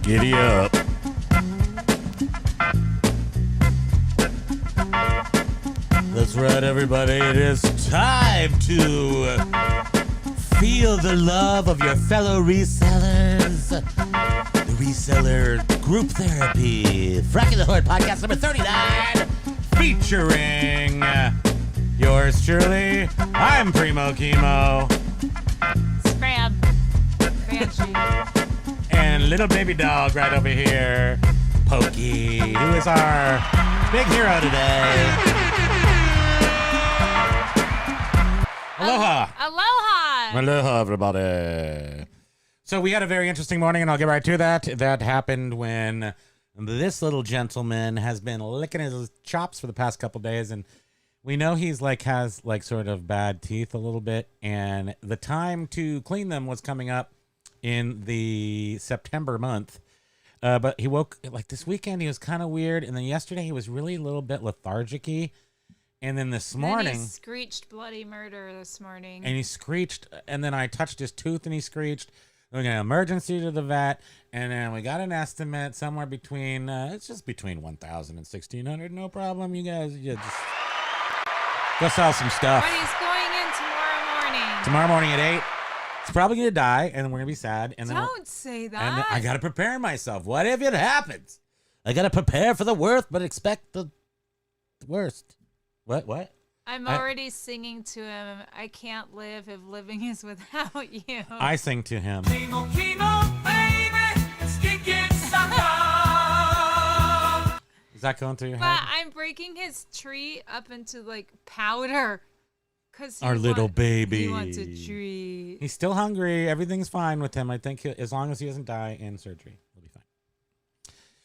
Giddy up. That's right, everybody. It is time to feel the love of your fellow resellers. The Reseller Group Therapy. Fracking the Hood podcast number 39. Featuring yours truly. I'm Primo Kimo. Scram. And little baby dog right over here, Pokey, who is our big hero today. Aloha. Aloha. Aloha, everybody. So we had a very interesting morning, and I'll get right to that. That happened when this little gentleman has been licking his chops for the past couple days, and we know he's has sort of bad teeth a little bit, and the time to clean them was coming up in the September month. But he woke this weekend. He was kind of weird, and then yesterday he was really a little bit lethargic-y. And then this morning, he screeched bloody murder this morning. And he screeched, and then I touched his tooth, and he screeched. We got an emergency to the vet, and then we got an estimate somewhere between it's just between $1,000 and $1,600. No problem, you guys. Just go sell some stuff. But he's going in tomorrow morning. Tomorrow morning at 8. He's probably gonna die, and we're gonna be sad. And then don't say that. And I gotta prepare myself. What if it happens? I gotta prepare for the worst, but expect the worst. What? I'm already singing to him. I can't live if living is without you. I sing to him. Kimo, baby, stinking sucker. Is that going through your But head? I'm breaking his tree up into powder. Our little baby. He wants a treat. He's still hungry. Everything's fine with him. I think as long as he doesn't die in surgery, he'll be fine.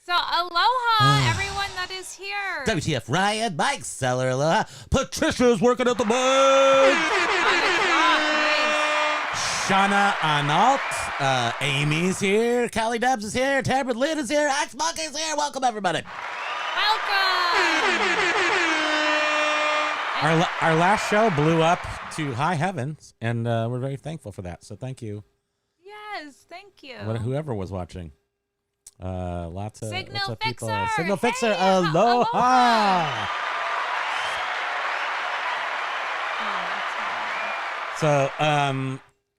So aloha, everyone that is here. WTF, Ryan, Mike Seller, aloha. Patricia's working at the bank. Shauna Arnault, Amy's here, Callie Dubs is here, Tamara Lynn is here, Axe Monkey's here. Welcome, everybody. Welcome. Our last show blew up to high heavens, and we're very thankful for that. So thank you. Yes, thank you. Whoever was watching. Lots of Signal people. Fixer. Signal Hey, Fixer. Aloha.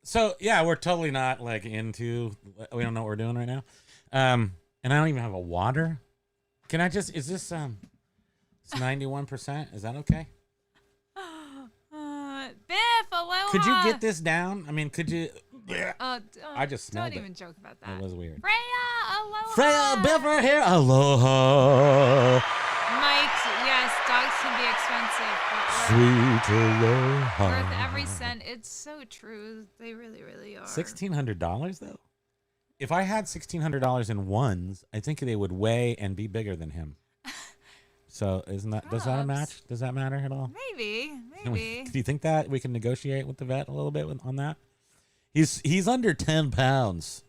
So yeah, we're totally not into. We don't know what we're doing right now. And I don't even have a water. Can I just? Is this It's 91%. Is that okay? Biff, aloha. Could you get this down? I mean, could you? I just smelled Don't it. even joke about that. It was weird. Freya, aloha. Freya Biffer here. Aloha. Mike, yes, dogs can be expensive, but Sweet aloha. worth every cent. It's so true. They really, really are. $1,600 though. If I had $1,600 in ones, I think they would weigh and be bigger than him. So isn't that does that match? Does that matter at all? Maybe. Do you think that we can negotiate with the vet a little bit on that? He's under 10 pounds,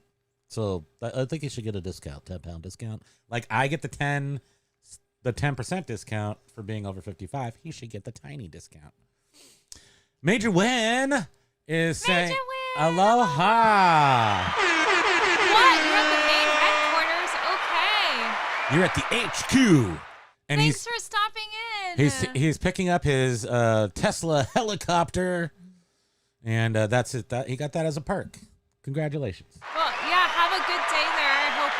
so I think he should get a discount, 10-pound discount. Like I get the 10% discount for being over 55. He should get the tiny discount. Major Win is saying aloha. What? You're at the main headquarters? Okay. You're at the HQ. And Thanks for stopping in. He's picking up his Tesla helicopter, and that's it. He got that as a perk. Congratulations. Well, yeah. Have a good day there. I hope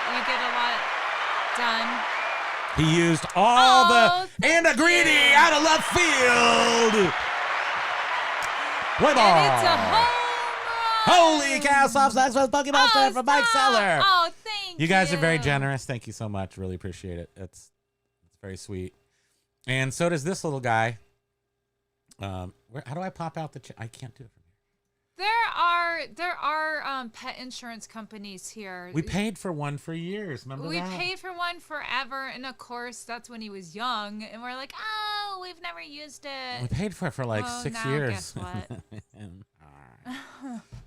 you get a lot done. He used all and a greedy out of left field. Play ball. And it's a home run. Holy cow! Soft snacks with Pokemon stand from Mike Seller. Oh, thank you. You guys are very generous. Thank you so much. Really appreciate it. It's very sweet. And so does this little guy. How do I pop out I can't do it from here. There are pet insurance companies here. We paid for one for years. Remember We that? paid for one forever, and of course that's when he was young, and we're like, oh, we've never used it. We paid for it for 6 now years. Guess what?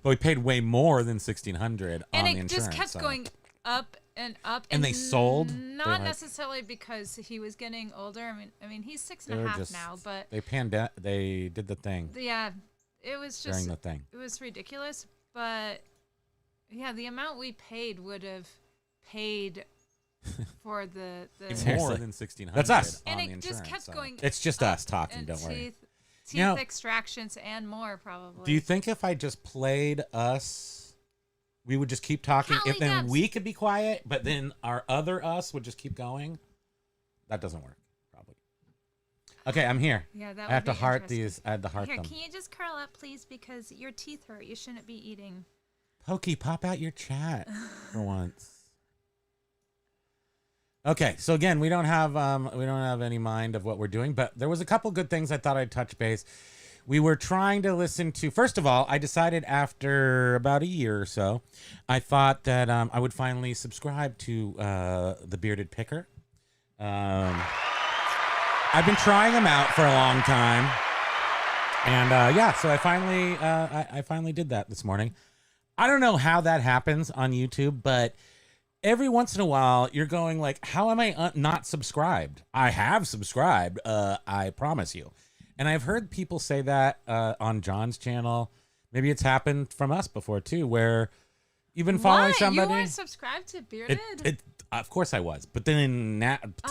But we paid way more than $1,600 on the insurance. And it just kept going up and up. And they sold? Not necessarily because he was getting older. I mean, he's 6.5 now, but they did the thing. Yeah, it was just during the thing. It was ridiculous, but yeah, the amount we paid would have paid for the It's Seriously. more than 1,600. That's us. and on it the just insurance, kept so. going. It's just us talking. and Don't worry. teeth You know- extractions and more probably. Do you think if I just played us, we would just keep talking? Holly If then Dubs. we could be quiet, but then our other us would just keep going? That doesn't work, probably. Okay, I'm here. Yeah, that I have would to be heart interesting. these. I had to heart Here, them. can you just curl up, please? Because your teeth hurt. You shouldn't be eating. Pokey, pop out your chat for once. Okay, so again, we don't have any mind of what we're doing, but there was a couple good things I thought I'd touch base. We were trying to listen to. First of all, I decided after about a year or so, I thought that I would finally subscribe to the Bearded Picker. I've been trying them out for a long time, and yeah, so I finally did that this morning. I don't know how that happens on YouTube, but every once in a while, you're going like, how am I not subscribed? I have subscribed, I promise you. And I've heard people say that on John's channel. Maybe it's happened from us before too, where you've been following What? somebody. You weren't subscribed to Bearded? Of course I was, but then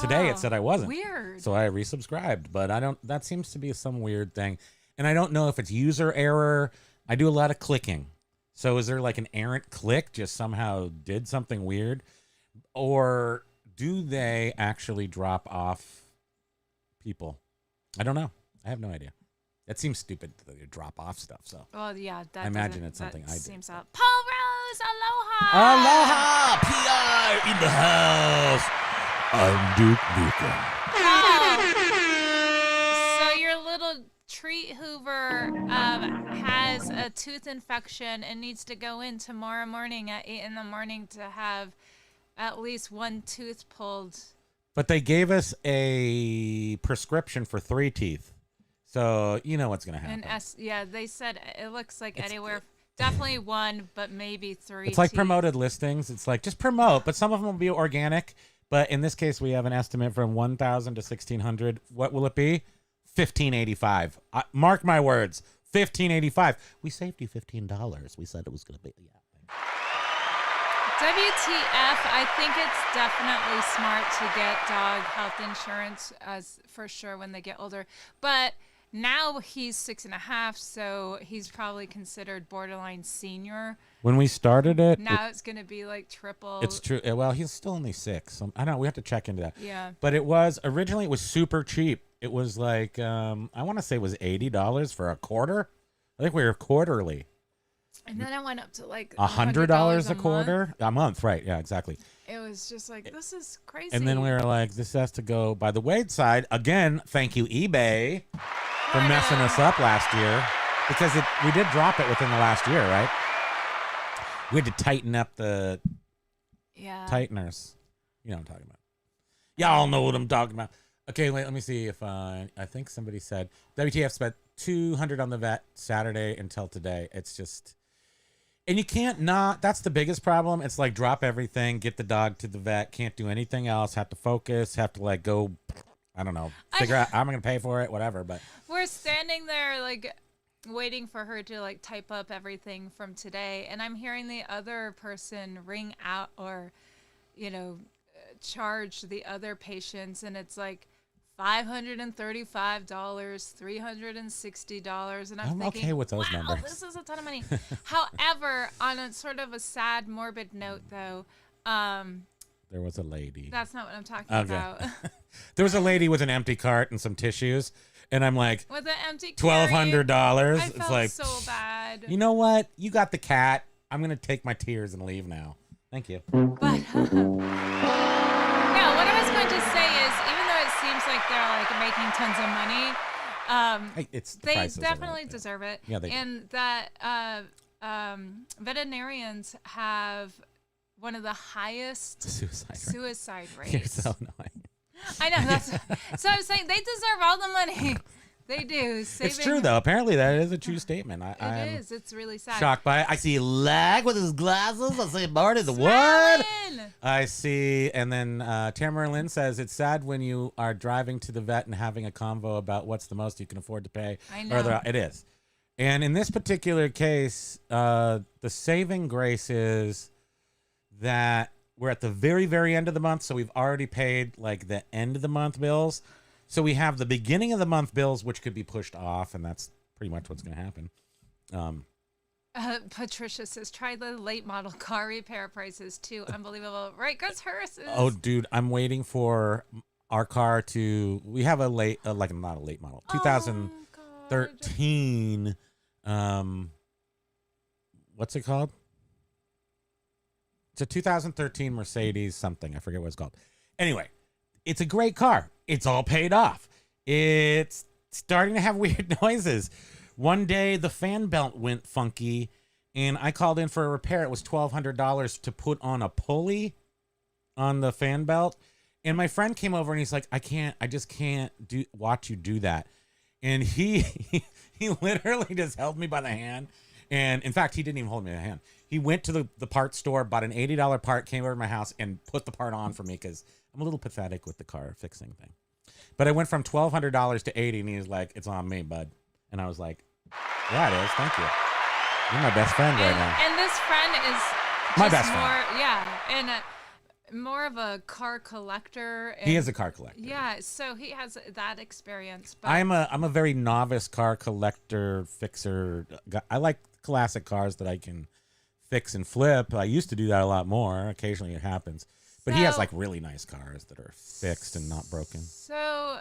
today it said I wasn't. Weird. So I resubscribed, but I don't. That seems to be some weird thing, and I don't know if it's user error. I do a lot of clicking, so is there like an errant click just somehow did something weird, or do they actually drop off people? I don't know. I have no idea. That seems stupid that they drop off stuff. So Well, yeah, that I imagine doesn't- it's something that I did. seems out. Paul Rose, aloha. aloha, PR in the house. I'm Duke Nukem. So your little treat Hoover has a tooth infection and needs to go in tomorrow morning at 8 a.m. to have at least one tooth pulled. But they gave us a prescription for 3 teeth. So you know what's going to happen. And yeah, they said it looks like anywhere, definitely one, but maybe 3. It's like teeth. promoted listings. It's like just promote, but some of them will be organic. But in this case, we have an estimate from 1,000 to 1,600. What will it be? 1,585. Mark my words, 1,585. We saved you $15. We said it was going to be. Yeah. WTF, I think it's definitely smart to get dog health insurance as for sure when they get older. But now he's 6.5, so he's probably considered borderline senior. When we started it, Now it's going to be like triple. it's true. Well, he's still only 6. So I don't know. We have to check into that. Yeah. But it was originally it was super cheap. It was like I want to say it was $80 for a quarter. I think we were quarterly. And then I went up to like $100 a month. quarter a month, right? Yeah, exactly. It was just like, this is crazy. And then we were like, this has to go by the wayside again. Thank you, eBay, for messing us up last year because we did drop it within the last year, right? We had to tighten up the Yeah. tighteners. You know what I'm talking about. Y'all know what I'm talking about. Okay, wait, let me see if I think somebody said WTF spent $200 on the vet Saturday until today. It's just, and you can't not. That's the biggest problem. It's like drop everything, get the dog to the vet, can't do anything else, have to focus, have to like go. I don't know, figure out how I'm gonna pay for it, whatever. But We're standing there like waiting for her to like type up everything from today, and I'm hearing the other person ring out or, charge the other patients, and it's like $535, $360, and I'm thinking, okay with those wow, numbers. this is a ton of money. However, on a sort of a sad, morbid note, though, there was a lady. that's not what I'm talking Okay. about. There was a lady with an empty cart and some tissues, and I'm like, With an empty $1,200. I It's felt like, so bad. you know what? You got the cat. I'm gonna take my tears and leave now. Thank you. But no, what I was going to say is, even though it seems like they're like making tons of money, Hey, it's the they prices are definitely right there. deserve it. Yeah, they do. and that veterinarians have one of the highest Suicide rate. suicide You're rates. so annoying. I know that's so. I'm saying they deserve all the money. They do. It's true though. Apparently, that is a true statement. It I'm is. It's really sad. shocked by it. I see Lag with his glasses. I see Marty the what? Smiling. I see, and then Tamara Lynn says it's sad when you are driving to the vet and having a convo about what's the most you can afford to pay. I know. It is, and in this particular case, the saving grace is that we're at the very, very end of the month, so we've already paid like the end of the month bills. So we have the beginning of the month bills, which could be pushed off, and that's pretty much what's going to happen. Patricia says, try the late model car repair prices too. Unbelievable. Right, because hers is... Oh, dude, I'm waiting for our car to... We have a late, like not a late model, 2013. What's it called? It's a 2013 Mercedes something. I forget what it's called. Anyway, it's a great car. It's all paid off. It's starting to have weird noises. One day, the fan belt went funky, and I called in for a repair. It was $1,200 to put on a pulley on the fan belt. And my friend came over, and he's like, I just can't watch you do that. And he literally just held me by the hand. And, in fact, he didn't even hold me by the hand. He went to the parts store, bought an $80 part, came over to my house, and put the part on for me because I'm a little pathetic with the car fixing thing. But I went from $1,200 to $80, and he was like, it's on me, bud. And I was like, yeah, it is. Thank you. You're my best friend right now. And this friend is My just best friend. and more of a car collector. And, He is a car collector. Yeah, so he has that experience. But I'm a very novice car collector, fixer. I like classic cars that I can fix and flip. I used to do that a lot more. Occasionally it happens. But he has like really nice cars that are fixed and not broken. So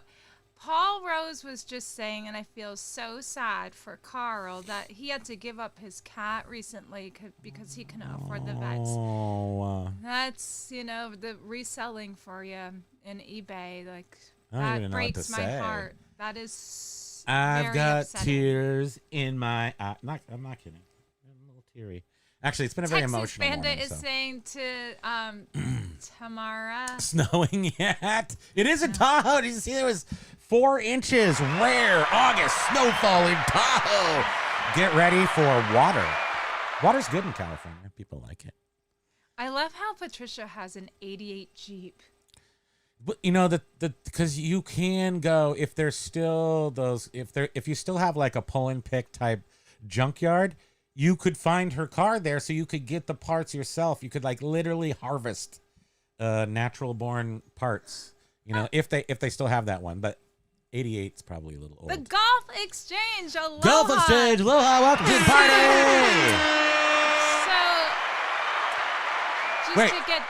Paul Rose was just saying, and I feel so sad for Carl, that he had to give up his cat recently because he couldn't afford the vets. Oh, That's, the reselling for you in eBay. Like, I don't even that know what breaks to my say. heart. That is I've very got upsetting. tears in my eye. I'm not kidding. I'm a little teary. Actually, it's been a very Texas emotional Bandit morning. is saying to Tamara. Snowing yet? It is in Tahoe. Did you see there was 4 inches? Rare August snowfall in Tahoe. Get ready for water. Water's good in California. People like it. I love how Patricia has an 88 Jeep. But because you can go if there's still those if you still have like a pull and pick type junkyard, you could find her car there, so you could get the parts yourself. You could like literally harvest natural born parts. If they still have that one, but 88's probably a little old. The Golf Exchange. Aloha. Golf Exchange, aloha, welcome to the party. So, Wait. to get,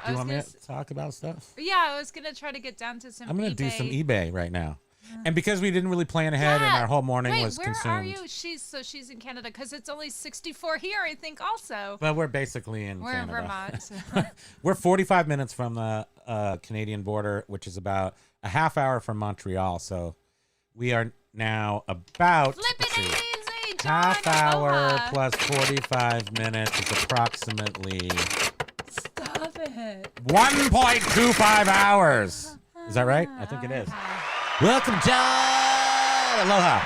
Do you want me to talk about stuff? Yeah, I was gonna try to get down to some. I'm gonna eBay. do some eBay right now, and because we didn't really plan ahead, and our whole morning was consumed. Where are you? She's in Canada because it's only 64 here, I think. Also, Well, we're basically in we're Canada. in Vermont. So. We're 45 minutes from the Canadian border, which is about a half hour from Montreal. So we are now about Flip it easy, John. half hour Aloha. plus 45 minutes is approximately Stop it. 1.25 hours. Is that right? I think it is. Welcome, John. Aloha.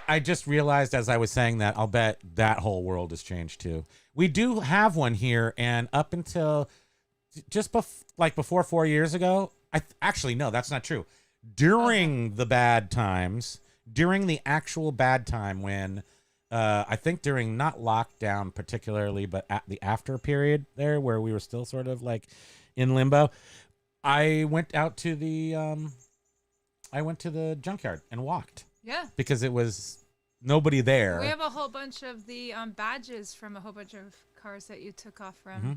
I just realized as I was saying that, I'll bet that whole world has changed too. We do have one here, and up until just before 4 years ago, actually, no, that's not true. During the bad times, during the actual bad time when I think during not lockdown particularly, but at the after period there where we were still sort of like in limbo, I went out to the junkyard and walked. Yeah. Because it was nobody there. We have a whole bunch of the badges from a whole bunch of cars that you took off from. Mm-hmm.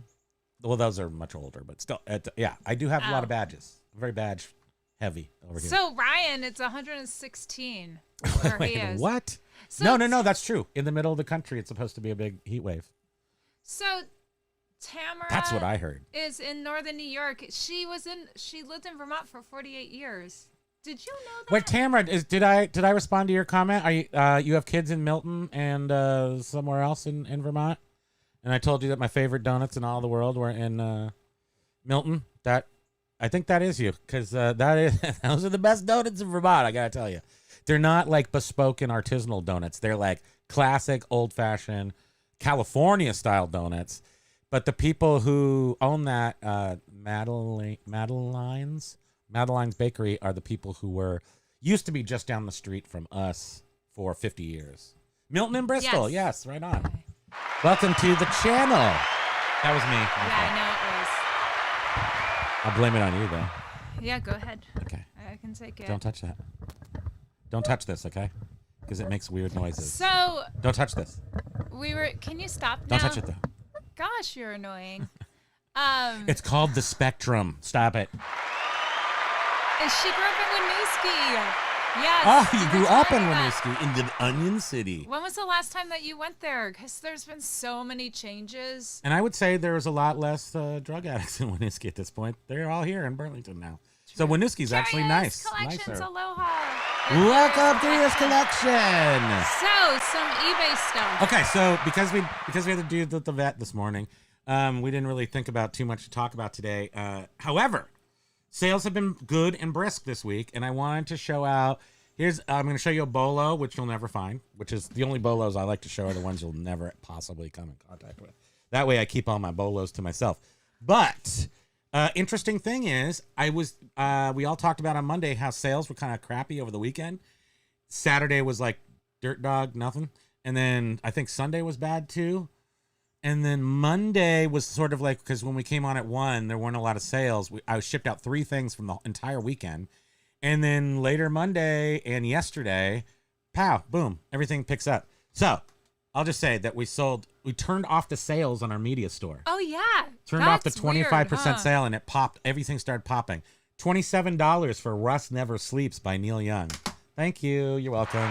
Well, those are much older, but still, yeah, I do have a lot of badges. Very badge heavy over here. So Ryan, it's 116 where he is. What? So No, that's true. In the middle of the country, it's supposed to be a big heat wave. So Tamara, That's what I heard. Is in northern New York. She lived in Vermont for 48 years. Did you know that? Wait, Tamara, did I respond to your comment? Are you have kids in Milton and somewhere else in Vermont? And I told you that my favorite donuts in all the world were in Milton. I think that is you, because those are the best donuts in Vermont. I gotta tell you, they're not like bespoke and artisanal donuts. They're like classic, old-fashioned California style donuts. But the people who own that Madeline's Bakery are the people who used to be just down the street from us for 50 years. Milton and Bristol, yes right on. Welcome to the channel. That was me. Yeah, I know it was. I'll blame it on you, though. Yeah, go ahead. Okay. I can take it. Don't touch that. Don't touch this, okay? Because it makes weird noises. So Don't touch this. Can you stop now? Don't touch it, though. Gosh, you're annoying. It's called the Spectrum. Stop it. And she grew up in Winooski. Yes. Oh, you were grew up in telling me that. Winooski, in the Onion City. When was the last time that you went there? Because there's been so many changes. And I would say there's a lot less drug addicts in Winooski at this point. They're all here in Burlington now. So Winooski's actually nice. Collections, Nicer. aloha. Welcome to this collection. So, some eBay stuff. Okay, so because we had to do the vet this morning, we didn't really think about too much to talk about today. However, sales have been good and brisk this week, and I wanted to show out. I'm going to show you a bolo, which you'll never find, which is the only bolos I like to show are the ones you'll never possibly come in contact with. That way I keep all my bolos to myself. But interesting thing is, we all talked about on Monday how sales were kind of crappy over the weekend. Saturday was like dirt dog, nothing. And then I think Sunday was bad too. And then Monday was sort of like, because when we came on at 1, there weren't a lot of sales. I shipped out 3 things from the entire weekend. And then later Monday and yesterday, pow, boom, everything picks up. So I'll just say that we turned off the sales on our media store. Oh, yeah. Turned off the That's 25% weird, sale, and it popped. Everything started popping. $27 for Russ Never Sleeps by Neil Young. Thank you. You're welcome.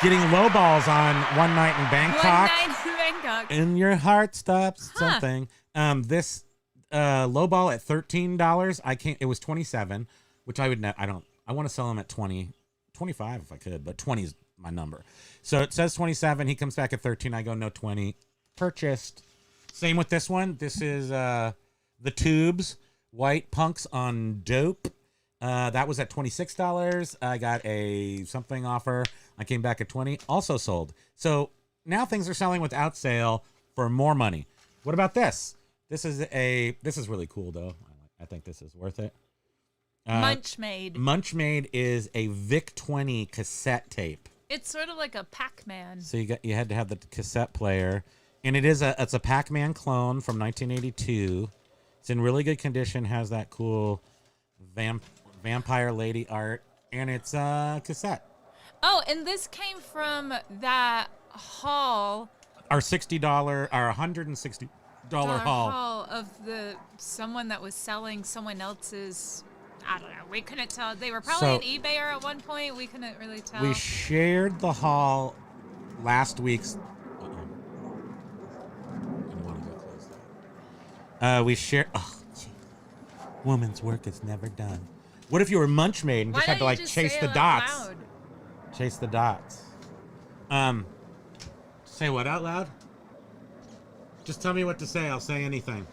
Getting low balls on One Night in Bangkok. One night in Bangkok. And your heart stops something. This low ball at $13. It was 27, which I want to sell them at 20, 25 if I could, but 20 is my number. So it says 27. He comes back at 13. I go, no, 20. Purchased. Same with this one. This is the Tubes White Punks on Dope. That was at $26. I got a something offer. I came back at 20. Also sold. So now things are selling without sale for more money. What about this? This is really cool though. I think this is worth it. Munchmade. Munchmade is a VIC 20 cassette tape. It's sort of like a Pac-Man. So you had to have the cassette player, and it's a Pac-Man clone from 1982. It's in really good condition. Has that cool vampire lady art, and it's a cassette. Oh, and this came from that haul. Our $160 haul of someone that was selling someone else's. I don't know. We couldn't tell. They were probably an eBayer at one point. We couldn't really tell. We shared the haul last week's. We shared. Oh, gee. Woman's work is never done. What if you were Munchmade and just had to chase the dots? Loud? Chase the dots. Say what out loud? Just tell me what to say. I'll say anything.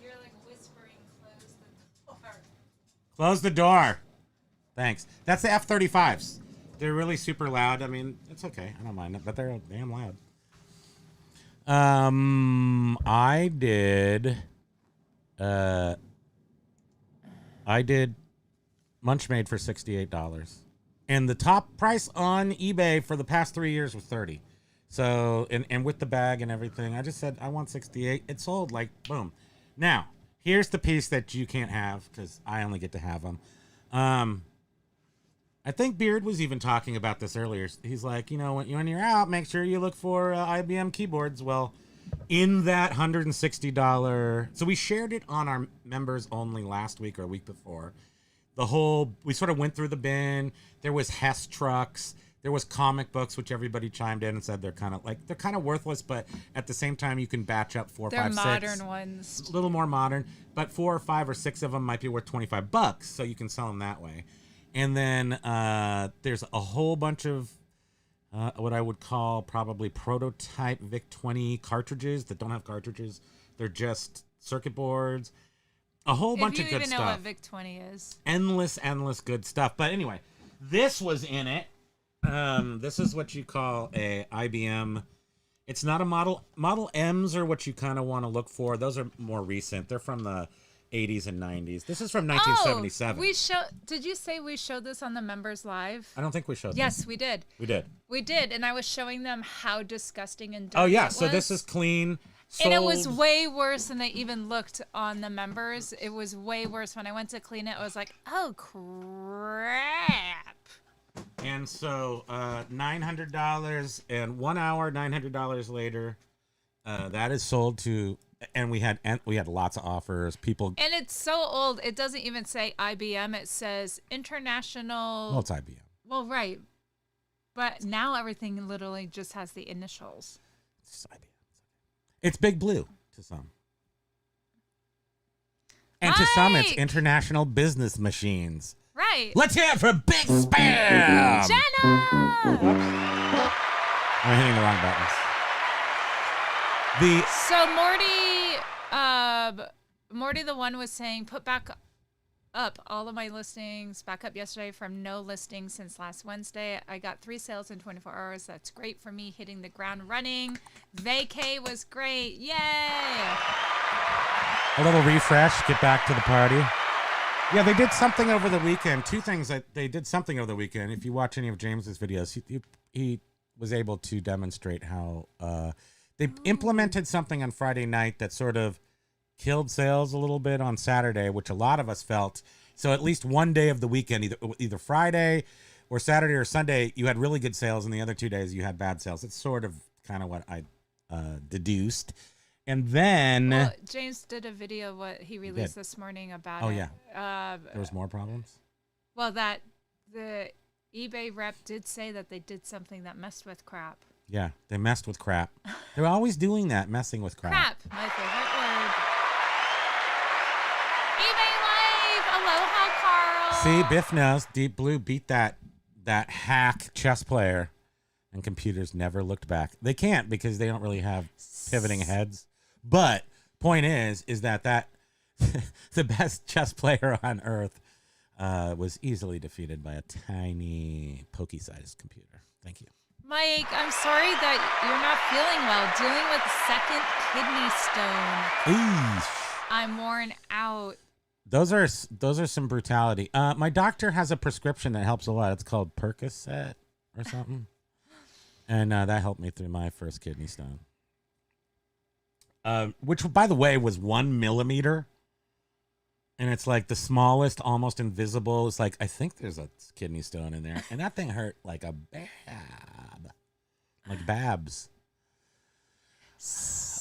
You're like whispering, close the door. Close the door. Thanks. That's the F-35s. They're really super loud. I mean, it's okay. I don't mind it, but they're damn loud. I did Munchmade for $68. And the top price on eBay for the past 3 years was $30. So, and with the bag and everything, I just said, I want 68. It sold like, boom. Now, here's the piece that you can't have because I only get to have them. I think Beard was even talking about this earlier. He's like, when you're out, make sure you look for IBM keyboards. Well, in that $160, so we shared it on our members only last week or a week before. We sort of went through the bin. There was Hess trucks. There was comic books, which everybody chimed in and said they're kind of worthless, but at the same time you can batch up 4, 5, 6. They're modern ones. A little more modern, but 4 or 5 or 6 of them might be worth $25, so you can sell them that way. And then there's a whole bunch of what I would call probably prototype VIC-20 cartridges that don't have cartridges. They're just circuit boards. A whole bunch of good stuff. If you even know what VIC-20 is. Endless good stuff. But anyway, this was in it. This is what you call a IBM. It's not a model. Model M's are what you kind of want to look for. Those are more recent. They're from the 80s and 90s. This is from Oh, 1977. Did you say we showed this on the members live? I don't think we showed Yes, this. we did. We did. We did, and I was showing them how disgusting and dirty Oh, yeah. it So this was. is clean. And it was sold. way worse than they even looked on the members. It was way worse. When I went to clean it, I was like, oh, crap. And so $900 and 1 hour, $900 later, that is sold to, and we had lots of offers. People. And it's so old, it doesn't even say IBM. It says International. Well, it's IBM. Well, right. But now everything literally just has the initials. It's IBM. It's Big Blue to some. And to some, it's Mike! International Business Machines. Right. Let's hear it for Big Spam! Jenna! I'm hitting the wrong buttons. So Morty the one was saying, put back up all of my listings back up yesterday from no listings since last Wednesday. I got 3 sales in 24 hours. That's great for me hitting the ground running. Vacay was great. Yay! A little refresh, get back to the party. Yeah, they did something over the weekend. 2 things that they did something over the weekend. If you watch any of James's videos, he was able to demonstrate how they implemented something on Friday night that sort of killed sales a little bit on Saturday, which a lot of us felt. So at least one day of the weekend, either Friday or Saturday or Sunday, you had really good sales, and the other 2 days you had bad sales. It's sort of kind of what I deduced. And then Well, James did a video what he released this morning about Oh, it. yeah. There was more problems. Well, that the eBay rep did say that they did something that messed with crap. Yeah, they messed with crap. They're always doing that, messing with crap. Crap, my favorite word. eBay Live! Aloha, Carl! See, Biff knows. Deep Blue beat that hack chess player, and computers never looked back. They can't because they don't really have pivoting heads. But point is that the best chess player on earth was easily defeated by a tiny pokey-sized computer. Thank you. Mike, I'm sorry that you're not feeling well. Dealing with second kidney stone. Eesh. I'm worn out. Those are some brutality. My doctor has a prescription that helps a lot. It's called Percocet or something, and that helped me through my first kidney stone. Which, by the way, was 1 millimeter, and it's like the smallest, almost invisible. It's like I think there's a kidney stone in there, and that thing hurt like a babs.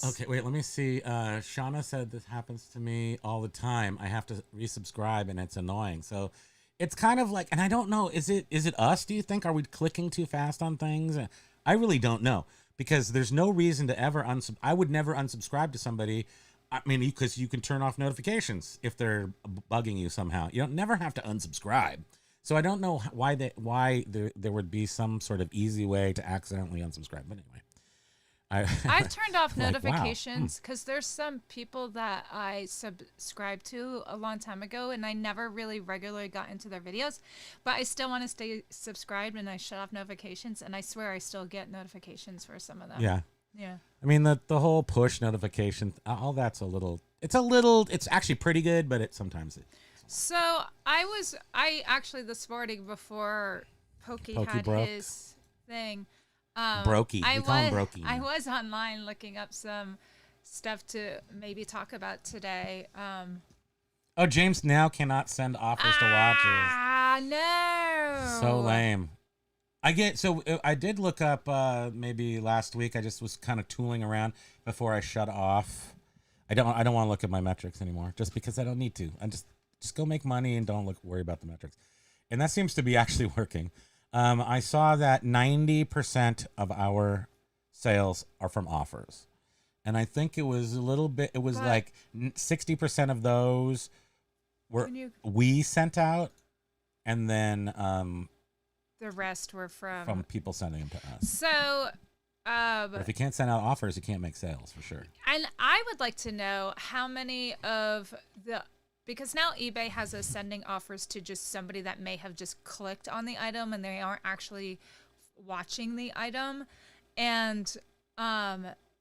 Okay, wait, let me see. Shauna said this happens to me all the time. I have to resubscribe, and it's annoying. So it's kind of like, and I don't know, is it us, do you think? Are we clicking too fast on things? I really don't know, because there's no reason to ever I would never unsubscribe to somebody. I mean, because you can turn off notifications if they're bugging you somehow. You don't never have to unsubscribe. So I don't know why there would be some sort of easy way to accidentally unsubscribe. But anyway. I've turned off Like, wow. notifications because there's some people that I subscribed to a long time ago, and I never really regularly got into their videos, but I still want to stay subscribed, and I shut off notifications, and I swear I still get notifications for some of them. Yeah. Yeah. I mean, the whole push notification, all that's it's actually pretty good, but sometimes. So I actually this morning before Pokey had broke. his thing. Brokey. We call him Brokey. I was online looking up some stuff to maybe talk about today. Oh, James now cannot send offers to watchers. Ah, no. So lame. I did look up maybe last week. I just was kind of tooling around before I shut off. I don't want to look at my metrics anymore, just because I don't need to. I just go make money and don't worry about the metrics. And that seems to be actually working. I saw that 90% of our sales are from offers. And I think it was a little bit, it was like 60% of those we sent out. And then the rest were from people sending them to us. So but if you can't send out offers, you can't make sales for sure. And I would like to know how many of because now eBay has us sending offers to just somebody that may have just clicked on the item and they aren't actually watching the item. And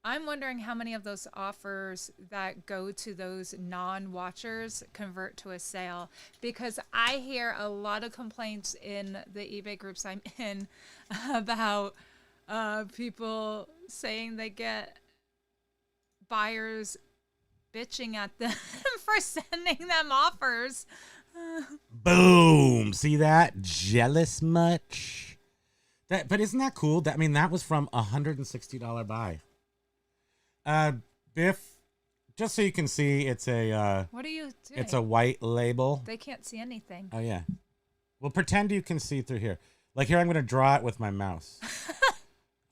I'm wondering how many of those offers that go to those non-watchers convert to a sale, because I hear a lot of complaints in the eBay groups I'm in about people saying they get buyers bitching at them for sending them offers. Boom. See that? Jealous much? But isn't that cool? I mean, that was from a $160 buy. Biff, just so you can see, it's a What are you doing? it's a white label. They can't see anything. Oh yeah. Well, pretend you can see through here. Like here, I'm gonna draw it with my mouse.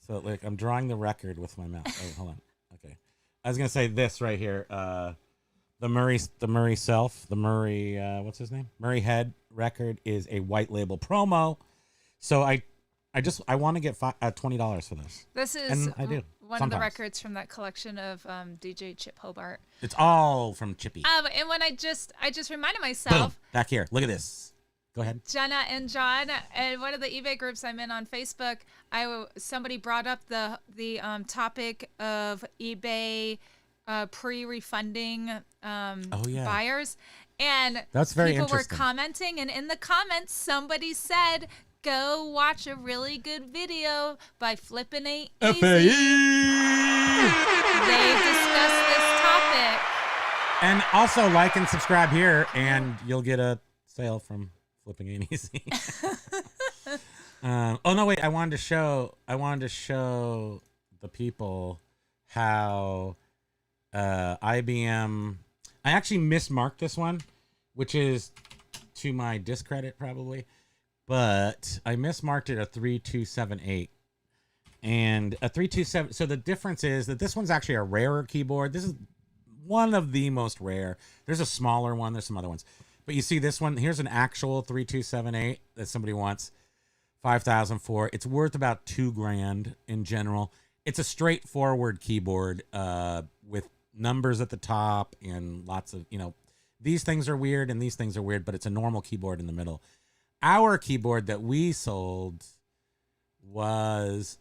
So like I'm drawing the record with my mouse. Oh, hold on. Okay. I was gonna say this right here. The Murray what's his name? Murray Head record is a white label promo. So I want to get $20 for this. This is And I do. one of the records from that collection of DJ Chip Hobart. It's all from Chippy. And when I just reminded myself, Boom. Back here. Look at this. Go ahead. Jenna and John, and one of the eBay groups I'm in on Facebook, somebody brought up the topic of eBay pre-refunding buyers, and that's very people were interesting. commenting, and in the comments somebody said, go watch a really good video by Flippin' Ain't Easy. They discussed this topic. And also like and subscribe here, and you'll get a sale from Flipping Ain't Easy. Oh no, wait! I wanted to show the people how IBM. I actually mismarked this one, which is to my discredit probably, but I mismarked it a 3278. And a 327. So the difference is that this one's actually a rarer keyboard. This is one of the most rare. There's a smaller one. There's some other ones. But you see this one. Here's an actual 3278 that somebody wants $5,000 for. It's worth about $2,000 in general. It's a straightforward keyboard with numbers at the top and lots of, these things are weird and these things are weird, but it's a normal keyboard in the middle. Our keyboard that we sold was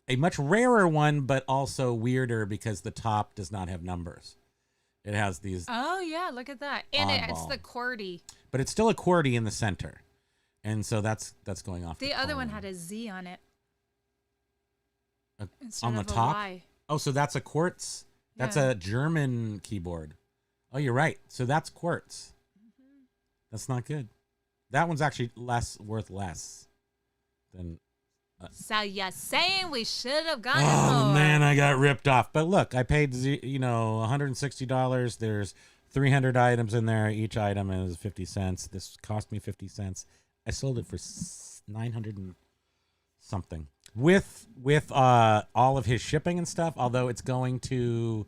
a much rarer one, but also weirder because the top does not have numbers. It has these. Oh yeah, look at that, and it's the QWERTY. But it's still a QWERTY in the center, and so that's going off. The other one had a Z on it. On the top. Oh, so that's a quartz. That's a German keyboard. Oh, you're right. So that's quartz. Mm-hmm. That's not good. That one's actually worth less than. So you're saying we should have gotten Oh more. man, I got ripped off. But look, I paid $160. There's 300 items in there. Each item is 50 cents. This cost me 50 cents. I sold it for 900 and something with all of his shipping and stuff. Although it's going to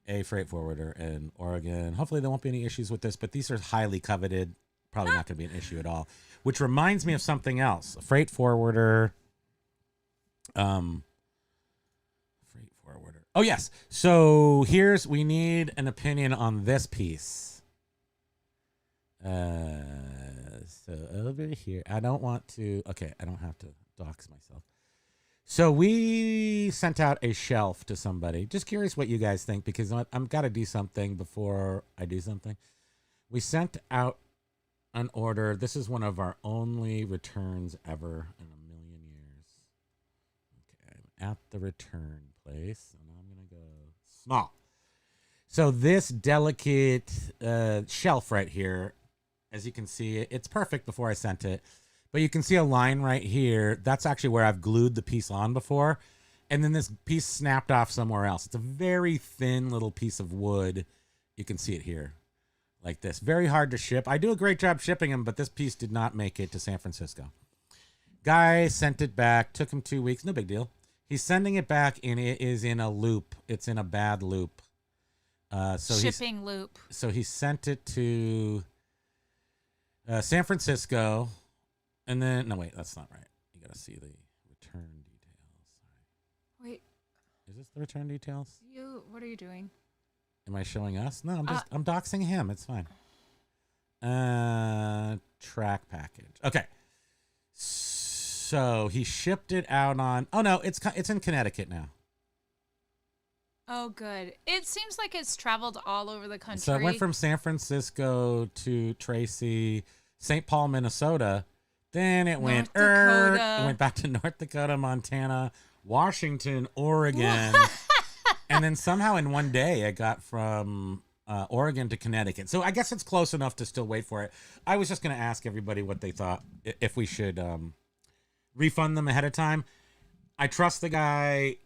a freight forwarder in Oregon. Hopefully there won't be any issues with this. But these are highly coveted. Probably not going to be an issue at all. Which reminds me of something else. A freight forwarder. Freight forwarder. Oh yes. So we need an opinion on this piece. So over here, I don't want to. Okay, I don't have to dox myself. So we sent out a shelf to somebody. Just curious what you guys think, because I'm got to do something before I do something. We sent out an order. This is one of our only returns ever in a million years. Okay, I'm at the return place, and I'm going to go small. So this delicate shelf right here, as you can see, it's perfect before I sent it. But you can see a line right here. That's actually where I've glued the piece on before. And then this piece snapped off somewhere else. It's a very thin little piece of wood. You can see it here. Like this. Very hard to ship. I do a great job shipping them, but this piece did not make it to San Francisco. Guy sent it back. Took him 2 weeks. No big deal. He's sending it back, and it is in a loop. It's in a bad loop. Shipping loop. So he sent it to San Francisco. And then, no, wait, that's not right. You got to see the return details. Sorry. Wait. Is this the return details? What are you doing? Am I showing us? No, I'm doxing him. It's fine. Track package. Okay. So he shipped it out on. Oh no, it's in Connecticut now. Oh, good. It seems like it's traveled all over the country. So it went from San Francisco to Tracy, St. Paul, Minnesota. Then it went Dakota. it went back to North Dakota, Montana, Washington, Oregon. And then somehow in one day it got from Oregon to Connecticut. So I guess it's close enough to still wait for it. I was just going to ask everybody what they thought, if we should refund them ahead of time. I trust the guy.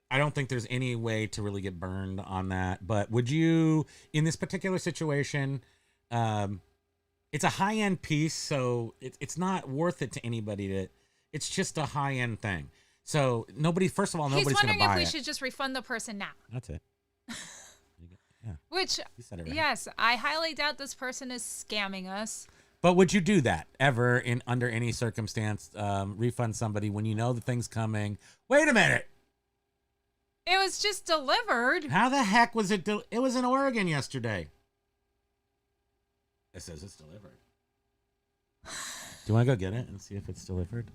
I don't think there's any way to really get burned on that. But would you, in this particular situation, it's a high-end piece, so it's not worth it to anybody. It's just a high-end thing. So first of all, nobody's going to buy it. He's wondering if we should just refund the person now. That's it. Yeah. Which, You said it right. yes, I highly doubt this person is scamming us. But would you do that ever under any circumstance, refund somebody when you know the thing's coming? Wait a minute. It was just delivered. How the heck was it? It was in Oregon yesterday. It says it's delivered. Do you want to go get it and see if it's delivered?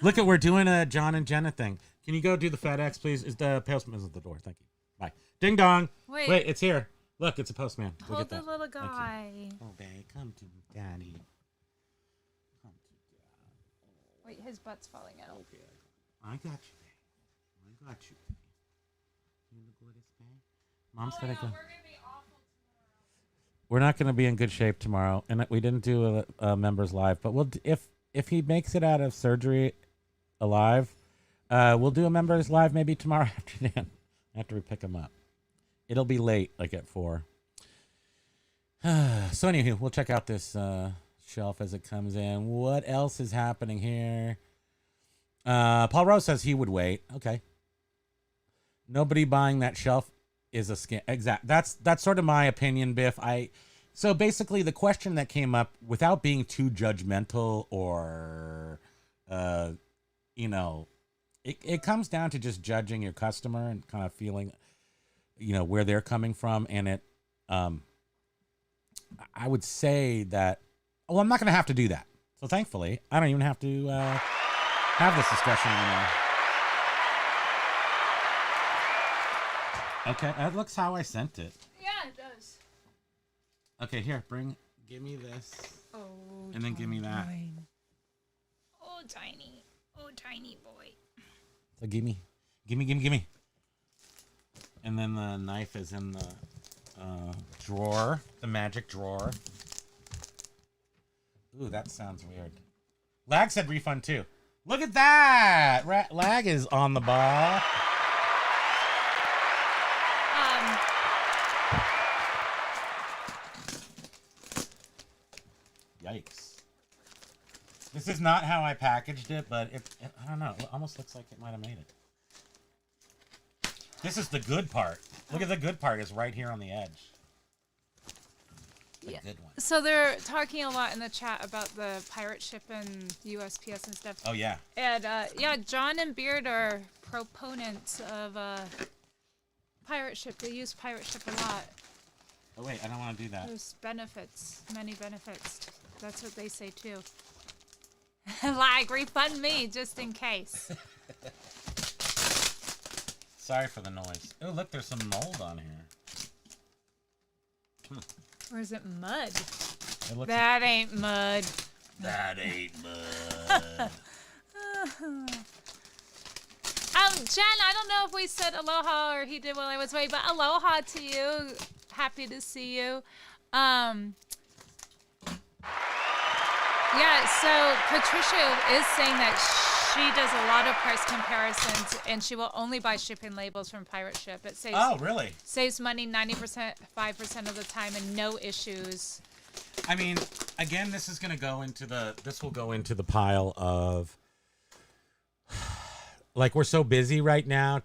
Look, we're doing a John and Jenna thing. Can you go do the FedEx, please? Is the postman at the door? Thank you. Bye. Ding dong. Wait, it's here. Look, it's a postman. Go hold get that. the little Thank you. guy. Oh, babe, come to daddy. Come to daddy. Wait, his butt's falling out. Okay. I got you, babe. I got you. You look good as babe. Mom's gotta go. We're gonna be awful tomorrow. We're not gonna be in good shape tomorrow, and we didn't do a members live. But if he makes it out of surgery alive, we'll do a members live maybe tomorrow afternoon after we pick him up. It'll be late, like at 4. So anywho, we'll check out this shelf as it comes in. What else is happening here? Paul Rose says he would wait. Okay. Nobody buying that shelf is a scam. Exact. That's sort of my opinion, Biff. So basically the question that came up, without being too judgmental or it comes down to just judging your customer and kind of feeling where they're coming from. And I would say that, I'm not going to have to do that. So thankfully, I don't even have to have this discussion anymore. Okay, that looks how I sent it. Yeah, it does. Okay, here, give me this. Oh, And then give me that. oh, tiny boy. So gimme. And then the knife is in the drawer, the magic drawer. Ooh, that sounds weird. Lag said refund too. Look at that! Lag is on the ball. Yikes. This is not how I packaged it, but I don't know. It almost looks like it might have made it. This is the good part. Look at the good part. It's right here on the edge. The good one. So they're talking a lot in the chat about the pirate ship and USPS and stuff. Oh, yeah. And John and Beard are proponents of pirate ship. They use pirate ship a lot. Oh, wait. I don't want to do that. There's benefits, many benefits. That's what they say too. Like, refund me just in case. Sorry for the noise. Oh, look, there's some mold on here. Or is it mud? It looks That ain't mud. That ain't mud. Jen, I don't know if we said aloha or he did while I was away, but aloha to you. Happy to see you. Yeah, so Patricia is saying that she does a lot of price comparisons and she will only buy shipping labels from Pirate Ship. It saves really? Saves money 90%, 5% of the time and no issues. I mean, again, this will go into the pile of, like, we're so busy right now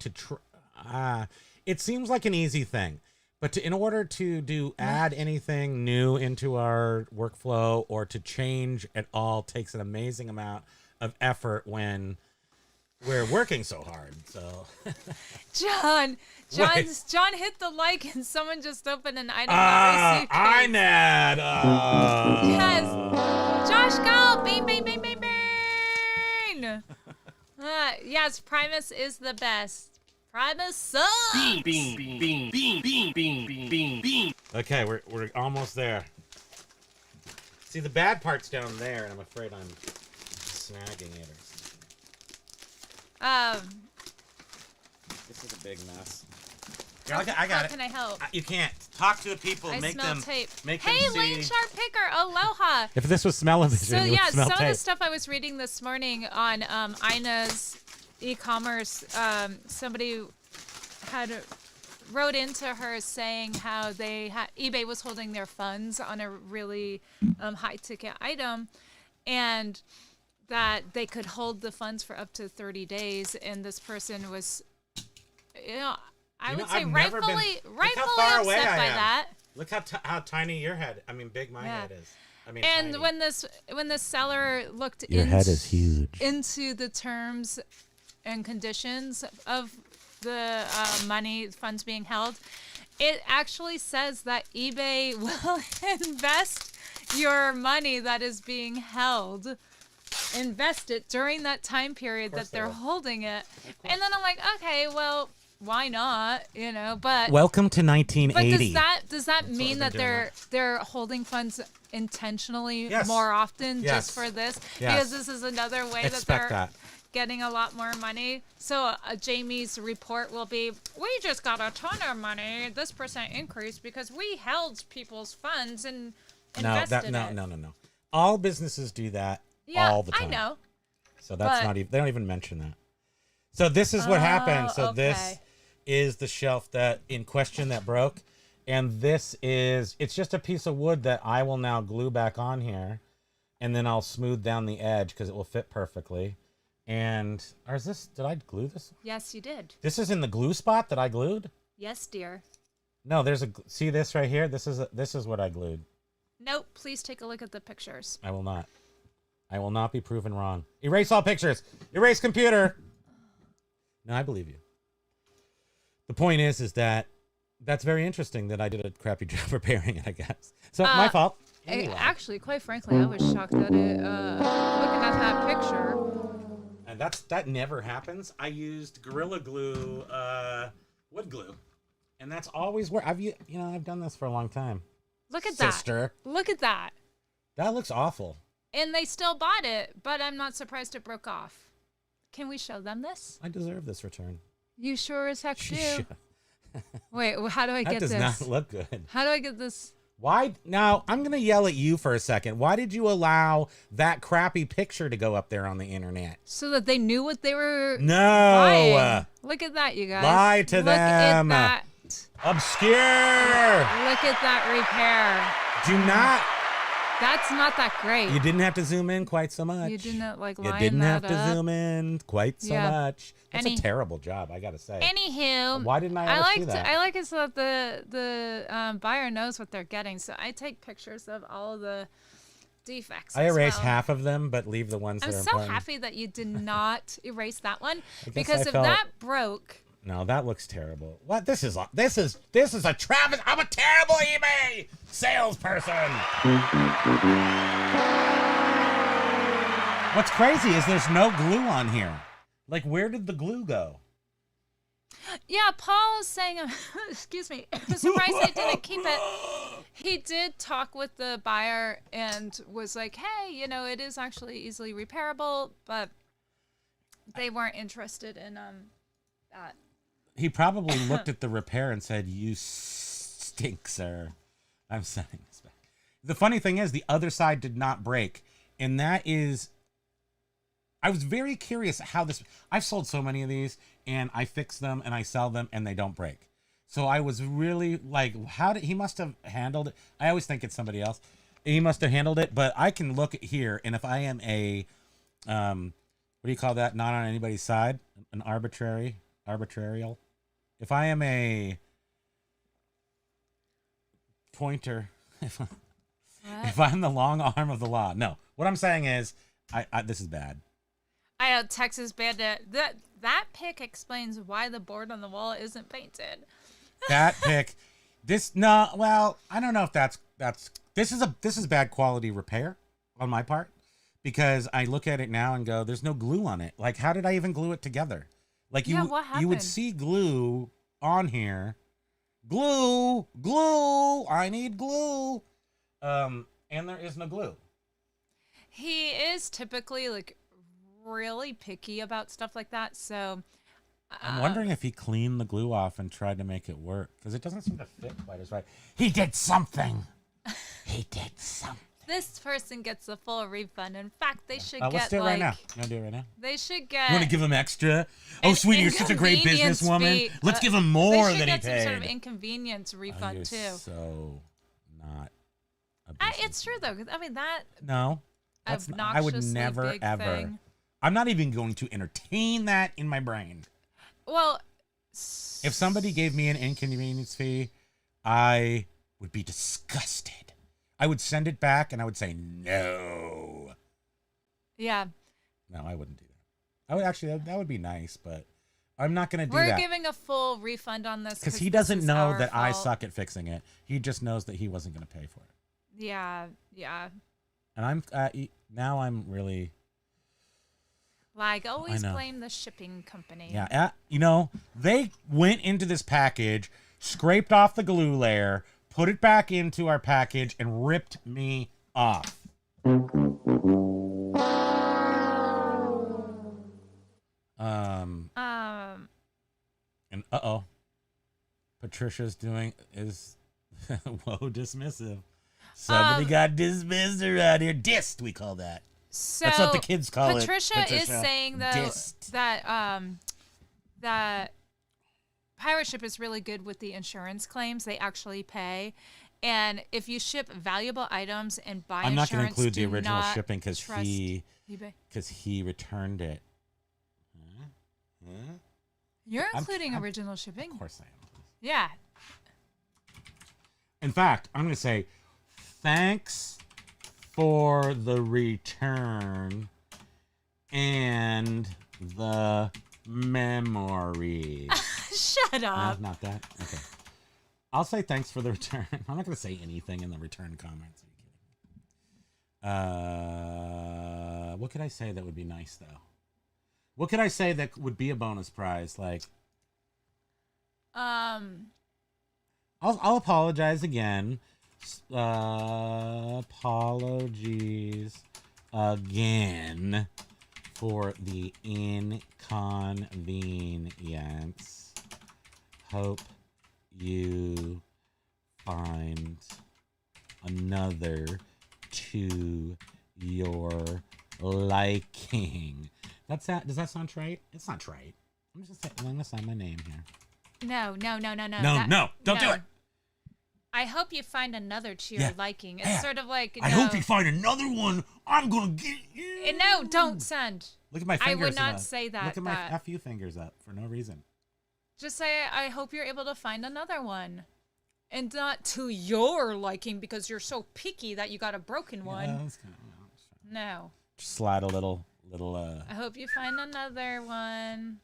it seems like an easy thing. But in order to add anything new into our workflow or to change at all takes an amazing amount of effort when we're working so hard. So, John hit the like and someone just opened an item not received. INAD. Yes, Josh, go! Bing, bing, bing, bing, bing. Yes, Primus is the best. Primo sucks. Okay, we're almost there. See, the bad part's down there, and I'm afraid I'm snagging it. This is a big mess. I got How it. can I help? You can't talk to the people. I Make smell them tape. Make Hey, them see. Lane Sharp Picker, aloha. If this was smell-o-vision, So you yeah, would smell some tape. of the stuff I was reading this morning on Ina's e-commerce, somebody wrote into her saying how eBay was holding their funds on a really high-ticket item, and that they could hold the funds for up to 30 days, and this person was, I would say I've never been- rightfully Look how far away upset I by am. that. Look how tiny your head. I mean, big my head is. I mean, And tiny. when the seller looked head is huge. into the terms and conditions of the funds being held, it actually says that eBay will invest your money that is being held, invest it during that time period that they're holding it. And then I'm like, okay, well, why not? But Welcome to but 1980. does that mean that they're holding funds intentionally Yes. more often Yes. just for this? Yes. Because this is another way that Expect they're that. getting a lot more money. So Jamie's report will be, we just got a ton of money, this percent increase because we held people's funds and invested it. No. All businesses do that Yeah, all the time. I know. So that's but- not even. They don't even mention that. So this is what happened. So this okay. is the shelf that in question that broke, and it's just a piece of wood that I will now glue back on here, and then I'll smooth down the edge because it will fit perfectly. And did I glue this? Yes, you did. This is in the glue spot that I glued? Yes, dear. No, see this right here? This is what I glued. Nope, please take a look at the pictures. I will not. I will not be proven wrong. Erase all pictures. Erase computer. No, I believe you. The point is that that's very interesting that I did a crappy job repairing it, I guess. So my fault. Anyway. Actually, quite frankly, I was shocked that looking at that picture. And that never happens. I used Gorilla Glue, wood glue, and that's always where I've done this for a long time. Look at Sister. that. Look at that. That looks awful. And they still bought it, but I'm not surprised it broke off. Can we show them this? I deserve this return. You sure as heck do. Wait, how do I get this? That does not look good. How do I get this? Why? Now, I'm going to yell at you for a second. Why did you allow that crappy picture to go up there on the internet? So that they knew what they were No. buying. Look at that, you guys. Lie to them. Look at that. Obscure. Look at that repair. Do not. That's not that great. You didn't have to zoom in quite so much. You didn't You line didn't that have to up. zoom in quite so much. That's a Any- terrible job, I got to say. Anywho, Why didn't I ever see that? I like it so that the buyer knows what they're getting. So I take pictures of all of the defects. I as erase well. half of them, but leave the ones I'm that are so important. happy that you did not erase that one guess because I if felt- that broke, No, that looks terrible. What? This is a travesty. I'm a terrible eBay salesperson. What's crazy is there's no glue on here. Like, where did the glue go? yeah, Paul is saying, excuse me, I'm surprised they didn't keep it. He did talk with the buyer and was like, hey, it is actually easily repairable, but they weren't interested in that. He probably looked at the repair and said, "You stink, sir. I'm sending this back." The funny thing is, the other side did not break, and that is. I was very curious how this. I've sold so many of these, and I fix them and I sell them, and they don't break. So I was really like, how did he must have handled it? I always think it's somebody else. He must have handled it, but I can look at here, and if I am a, what do you call that? Not on anybody's side, an arbitrarial. If I am a pointer, if I'm the long arm of the law, no. What I'm saying is, I this is bad. I know Texas Bandit. That pic explains why the board on the wall isn't painted. That pic, well, I don't know if this is bad quality repair on my part, because I look at it now and go, there's no glue on it. Like, how did I even glue it together? Like Yeah, what you would happened? see glue on here. Glue. I need glue. And there is no glue. He is typically like really picky about stuff like that. So I'm wondering if he cleaned the glue off and tried to make it work because it doesn't seem to fit quite as right. He did something. He did something. this person gets a full refund. In fact, they should Let's get do it right like now. You want to do it right now? they should get. You want to give him extra? Oh, an sweetie, you're such a great inconvenience businesswoman. fee. Let's give him They more should than he get some paid. sort of inconvenience refund You're too. so not. A It's true though. 'Cause, I mean that No, that's I would obnoxiously never big ever. thing. I'm not even going to entertain that in my brain. Well, If somebody gave me an inconvenience fee, I would be disgusted. I would send it back and I would say no. yeah, No, I wouldn't do that. I would actually that would be nice, but I'm not going to do we're that giving a full refund on this because he this doesn't is know our that I fault. suck at fixing it. He just knows that he wasn't going to pay for it. Yeah. And I'm now I'm really Like always know. blame the shipping company. yeah. They went into this package, scraped off the glue layer, put it back into our package, and ripped me off. And Patricia's is whoa dismissive. Somebody got dismissed around here. Dissed, we call that. So That's what the kids call it. Patricia is saying though Dissed. that pirate ship is really good with the insurance claims. They actually pay. And if you ship valuable items and buy I'm not going to insurance, include the do original not shipping because trust eBay. he returned it. You're including original shipping? Of course I am. Yeah. In fact, I'm going to say thanks for the return and the memories. Shut No, up. not that. Okay. I'll say thanks for the return. I'm not going to say anything in the return comments. Are you kidding? What could I say that would be nice, though? What could I say that would be a bonus prize? Like, I'll apologize again. Apologies again for the inconvenience. Hope you find another to your liking. Does that sound trite? It's not trite. I'm just going to sign my name here. No. No, don't do it. I hope you find another to your liking. It's sort of like I hope you find another one. I'm gonna get you. No, don't send. Look at my fingers. I would not say that. Look at my FU fingers up for no reason. Just say I hope you're able to find another one, and not to your liking because you're so picky that you got a broken one. Yeah, that's No. just slide a little. I hope you find another one.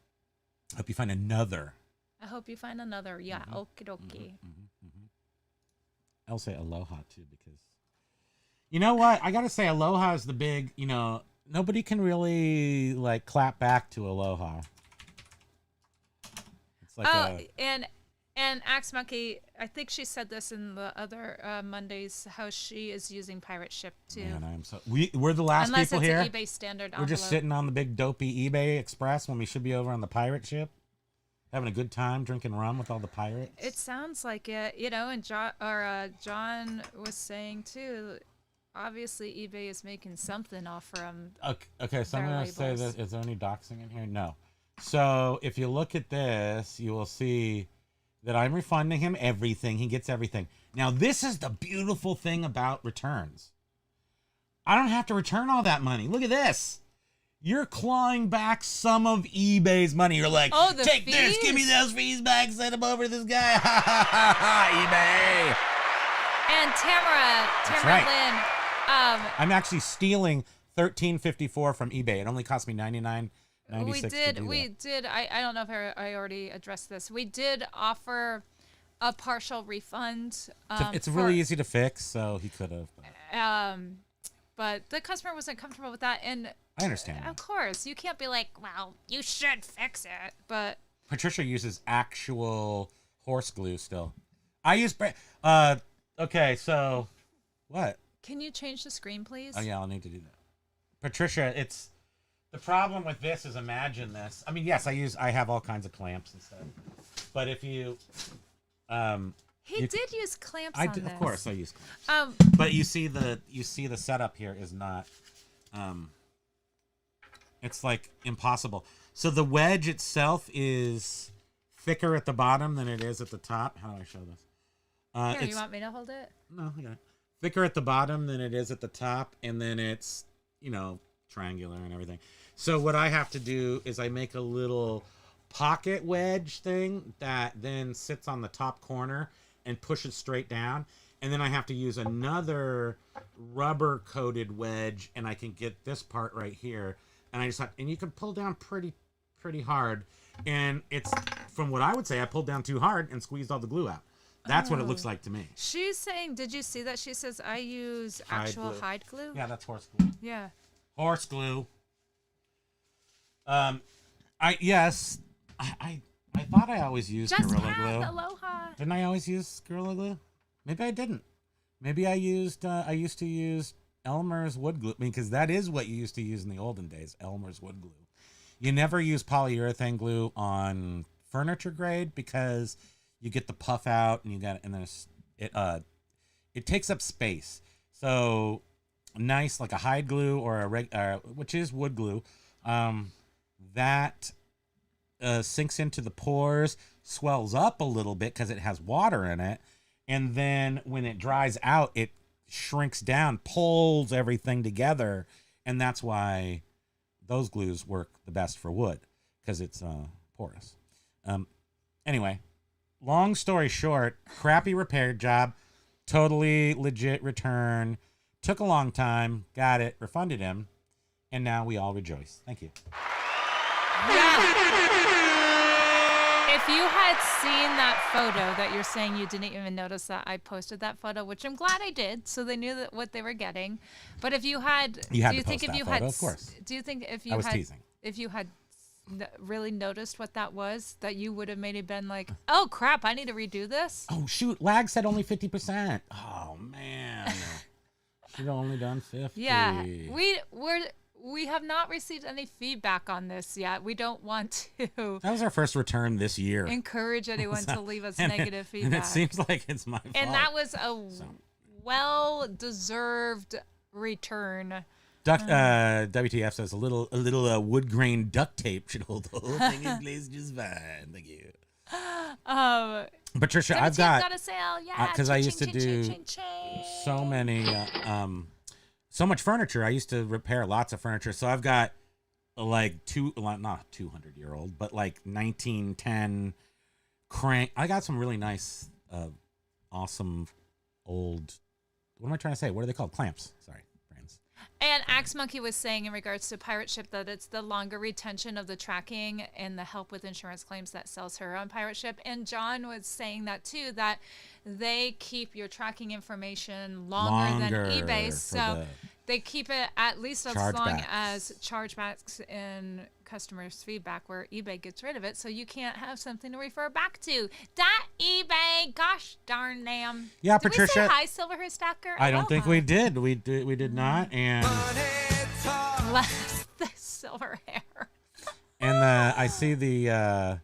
Hope you find another. I hope you find another. Yeah. Okie dokie. I'll say aloha too because. You know what? I gotta say aloha is the big. Nobody can really like clap back to aloha. It's like and Axe Monkey, I think she said this in the other Mondays, how she is using pirate ship too. Man, I am so. We're the last Unless people it's here. an eBay standard We're just envelope. sitting on the big dopey eBay Express when we should be over on the pirate ship, having a good time drinking rum with all the pirates. It sounds like it, and John was saying too. Obviously, eBay is making something off from. Okay, so I'm their going to say labels. that. Is there any doxing in here? No. So if you look at this, you will see that I'm refunding him everything. He gets everything. Now, this is the beautiful thing about returns. I don't have to return all that money. Look at this. You're clawing back some of eBay's money. You're like, Oh, the take this, give me fees. those fees back, send them over to this guy. eBay. And Tamara right. Lynn. I'm actually stealing $13.54 from eBay. It only cost me $99.96 We to did. do We that. did. I don't know if I already addressed this. We did offer a partial refund. It's really easy to fix, so he could have. but the customer wasn't comfortable with that. And I understand of that. course, you can't be like, well, you should fix it. But Patricia uses actual horse glue still. I use okay, so what? can you change the screen, please? Oh yeah, I'll need to do that. Patricia, it's the problem with this is imagine this. I mean, yes, I have all kinds of clamps and stuff. But if you He did use clamps I on did, this. of course I use clamps. But you see the setup here is not it's like impossible. So the wedge itself is thicker at the bottom than it is at the top. How do I show this? Here, you want me to hold it? No, I got it. Thicker at the bottom than it is at the top, and then it's, triangular and everything. So what I have to do is I make a little pocket wedge thing that then sits on the top corner and pushes straight down. And then I have to use another rubber coated wedge, and I can get this part right here. And I just and you can pull down pretty hard. And it's, from what I would say, I pulled down too hard and squeezed all the glue out. That's what it looks like to me. She's saying, did you see that? She says, I use actual hide glue. Yeah, that's horse glue. Yeah. Horse glue. I thought I always used Just Gorilla have Glue. Aloha. Didn't I always use Gorilla Glue? Maybe I didn't. Maybe I used to use Elmer's wood glue, because that is what you used to use in the olden days, Elmer's wood glue. You never use polyurethane glue on furniture grade because you get the puff out and it takes up space. So nice, like a hide glue or which is wood glue, that sinks into the pores, swells up a little bit because it has water in it, and then when it dries out, it shrinks down, pulls everything together, and that's why those glues work the best for wood, because it's porous. Anyway, long story short, crappy repair job, totally legit return, took a long time, got it, refunded him, and now we all rejoice. Thank you. If you had seen that photo that you're saying you didn't even notice that I posted that photo, which I'm glad I did, so they knew that what they were getting. But if you had, Of course. Do you think if you I was had, teasing. if you had really noticed what that was, that you would have maybe been like, oh crap, I need to redo this? Oh shoot, Lag said only 50%. Oh man. Should have only done 50. Yeah, we have not received any feedback on this yet. We don't want to That was our first return this year. encourage anyone to leave us And negative And feedback. it seems like it's my fault. And that was a well-deserved return. WTF says a little wood grain duct tape should hold the whole thing in place just fine. Thank you. Patricia, I've got a sale, yeah. because I used to Ching, do ching, ching. so many so much furniture. I used to repair lots of furniture. So I've got like not 200-year-old, but like 1910 crank. I got some really nice, awesome old. What am I trying to say? What are they called? Clamps. Sorry, brains. And Axe Monkey was saying in regards to Pirate Ship that it's the longer retention of the tracking and the help with insurance claims that sells her on Pirate Ship. And John was saying that too, that they keep your tracking information longer than eBay. So they keep it at least as long as chargebacks and customers' feedback, where eBay gets rid of it. So you can't have something to refer back to. That eBay, gosh darn damn. Yeah, Did Patricia. we say hi, Silverhair Stacker? I don't think we did. We did not. And Bless the silver hair. and I see the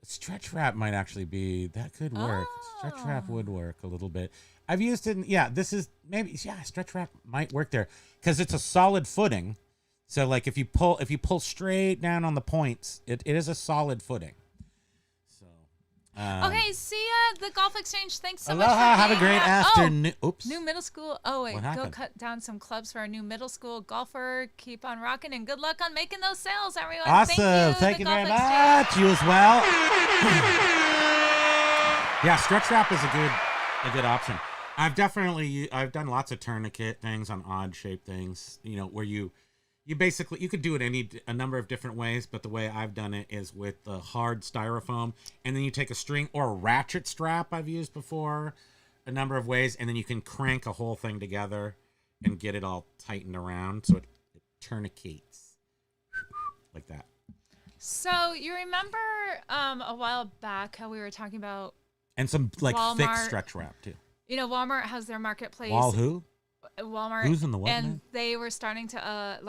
stretch wrap might actually be, that could work. Stretch wrap would work a little bit. I've used it. This is maybe, stretch wrap might work there because it's a solid footing. So like if you pull straight down on the points, it is a solid footing. So Okay, see ya, the Golf Exchange. Thanks so much. Aloha, For have a being great here. afternoon. Oops. New middle school. Oh wait, What go happened? cut down some clubs for our new middle school golfer. Keep on rocking and good luck on making those sales, everyone. Awesome. Thank the you very Golf Exchange. much. You as well. Yeah, stretch wrap is a good option. I've done lots of tourniquet things on odd shaped things, where you basically, you could do it a number of different ways, but the way I've done it is with the hard styrofoam, and then you take a string or a ratchet strap I've used before a number of ways, and then you can crank a whole thing together and get it all tightened around so it tourniquets like that. So you remember a while back how we were talking about And some like thick Walmart. stretch wrap too. You know, Walmart has their marketplace. Who? Walmart. Who's in the what, And man? they were starting to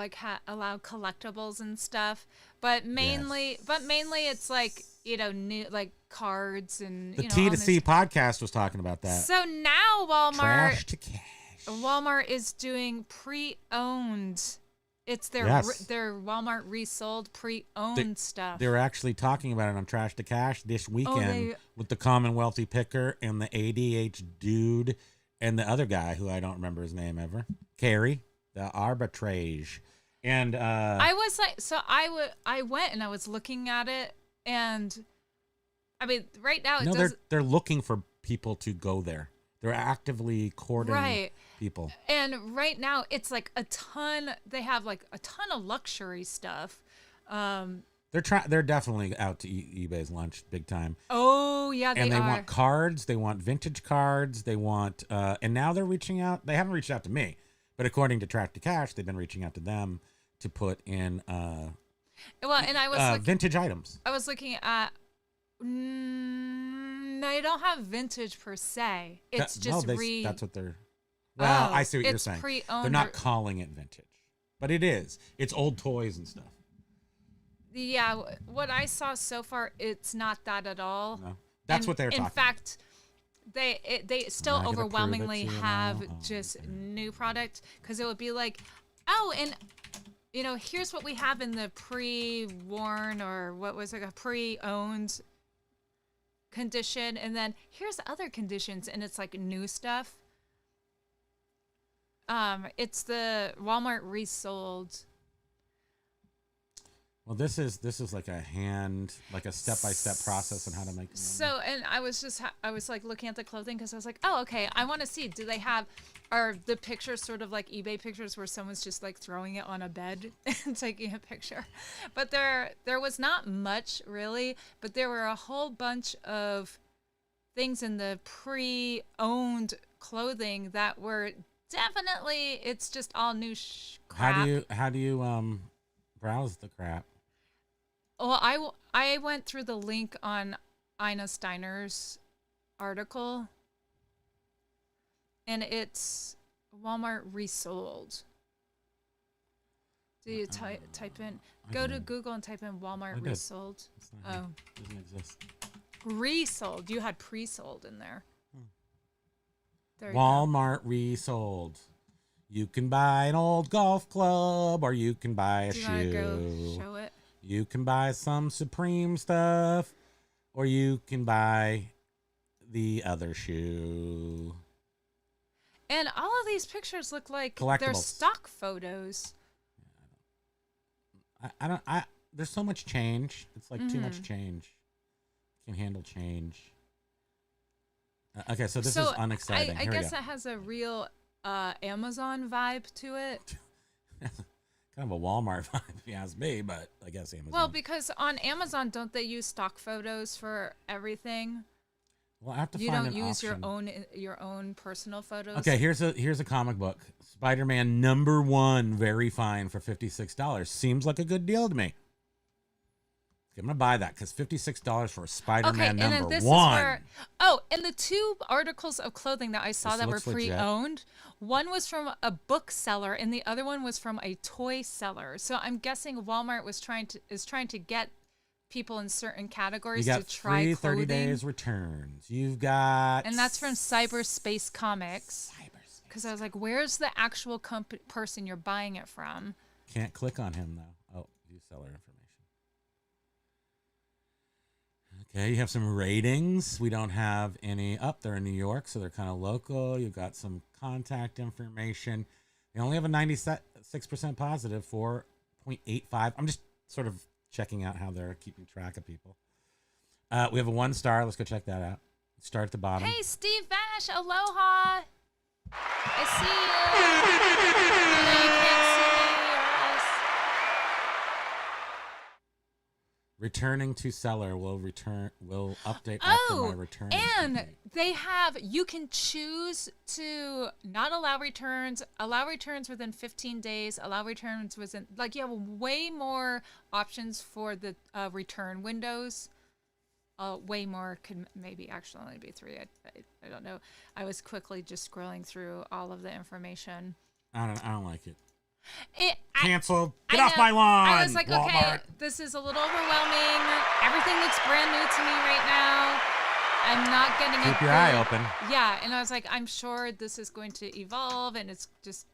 allow collectibles and stuff, but mainly it's like, you know, new like cards and The you know, all T2C this- podcast was talking about that. So now Trash to cash. Walmart is doing pre-owned. It's their Yes. their Walmart resold pre-owned stuff. They were actually talking about it on Trash to Cash this weekend with the Commonwealthy picker and the ADH dude and the other guy who I don't remember his name ever. Carrie, the arbitrage. And I was like, so I went and I was looking at it, and I mean, right now it no, does. they're looking for people to go there. They're actively courting Right. people. And right now it's like a ton. They have like a ton of luxury stuff. They're definitely out to eBay's lunch big time. Oh yeah, And they are. want cards, they want vintage cards, they want and now they're reaching out. They haven't reached out to me, but according to Track to Cash, they've been reaching out to them to put in Well, and I was vintage items. I was looking at. They don't have vintage per se. It's just that's what they're. Well, Oh, I see what you're it's saying. pre-owned They're not or- calling it vintage, but it is. It's old toys and stuff. Yeah, what I saw so far, it's not that at all. No, that's And what they're talking. In fact, they still I'm not gonna prove it overwhelmingly to you have now. Oh, just okay. new product, because it would be like, oh, and you know, here's what we have in the pre-worn or what was like a pre-owned condition, and then here's other conditions, and it's like new stuff. It's the Walmart resold. Well, this is like a step-by-step process on how to make them. So, and I was like looking at the clothing because I was like, oh, okay, I want to see, do they have, are the pictures sort of like eBay pictures where someone's just like throwing it on a bed and taking a picture? But there was not much really, but there were a whole bunch of things in the pre-owned clothing that were definitely, it's just all new crap. How do you browse the crap? Well, I went through the link on Ina Steiner's article, and it's Walmart resold. Do you type in? Go to Google and type in Walmart I did. resold. It's not here. Oh, It doesn't exist. resold. You had pre-sold in there. There you go. Walmart resold. You can buy an old golf club, or you can buy a Do you want to go shoe. show it? You can buy some Supreme stuff, or you can buy the other shoe. And all of these pictures look like they're Collectibles. stock photos. There's so much change. It's like too Mm-hmm. much change. Can handle change. Okay, so this is unexciting. I Here we guess go. that has a real Amazon vibe to it. Kind of a Walmart vibe, if you ask me, but I guess Amazon. Well, because on Amazon, don't they use stock photos for everything? Well, I have to You find don't an use option. your own personal photos. Okay, here's a comic book. Spider-Man #1, very fine for $56. Seems like a good deal to me. Okay, I'm gonna buy that because $56 for a Okay, Spider-Man and then this is #1. where. Oh, and the two articles of clothing that I saw This that were looks legit. pre-owned, one was from a bookseller and the other one was from a toy seller. So I'm guessing Walmart is trying to get people in certain You categories got to try free clothing. 30 days returns. You've got And that's from Cyberspace Comics. Cyberspace. Because I was like, where's the actual person you're buying it from? Can't click on him though. Oh, view seller information. Okay, you have some ratings. We don't have any up there in New York, so they're kind of local. You've got some contact information. They only have a 96% positive, 4.85. I'm just sort of checking out how they're keeping track of people. We have a 1 star. Let's go check that out. Start at the bottom. Hey, Steve Vash, aloha. I see you. I know you can't see me or else. Returning to seller will update after my return. And you can choose to not allow returns within 15 days, allow returns within, you have way more options for the return windows. Way more, could maybe actually only be 3. I don't know. I was quickly just scrolling through all of the information. I don't like it. Canceled. Get off my lawn. I was like, Walmart. okay, this is a little overwhelming. Everything looks brand new to me right now. I'm not getting Keep your eye open. Yeah, and I was like, I'm sure this is going to evolve, and it's just,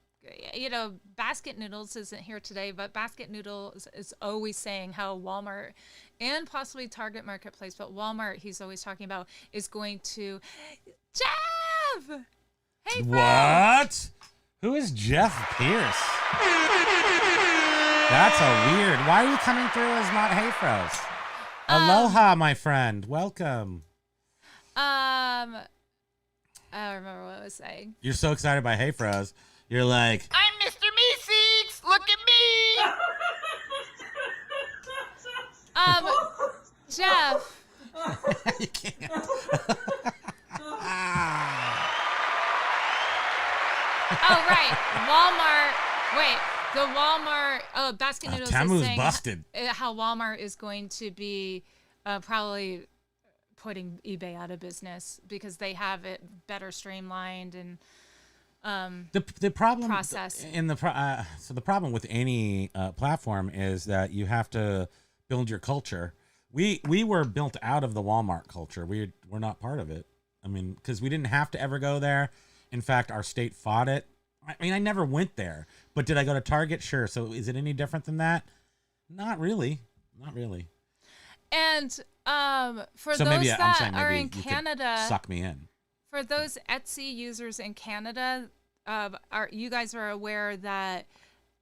Basket Noodles isn't here today, but Basket Noodles is always saying how Walmart and possibly Target Marketplace, but Walmart, he's always talking about, is going to... Jeff! Hey, bro! What? Who is Jeff Pierce? That's a weird. Why are you coming through as not Hey Froze? Aloha, my friend. Welcome. I don't remember what I was saying. You're so excited by Hey Froze. You're like, I'm Mr. Meeseeks. Look at me. Jeff. you can't. Oh, right. Walmart. Wait. The Walmart Basket Noodles is Tamu's saying busted. How Walmart is going to be probably putting eBay out of business because they have it better streamlined and the problem process. So the problem with any platform is that you have to build your culture. We were built out of the Walmart culture. We're not part of it. I mean, because we didn't have to ever go there. In fact, our state fought it. I mean, I never went there, but did I go to Target? Sure. So is it any different than that? Not really. Not really. And for So those maybe I'm saying that are maybe in you could Canada, suck me in. for those Etsy users in Canada, you guys are aware that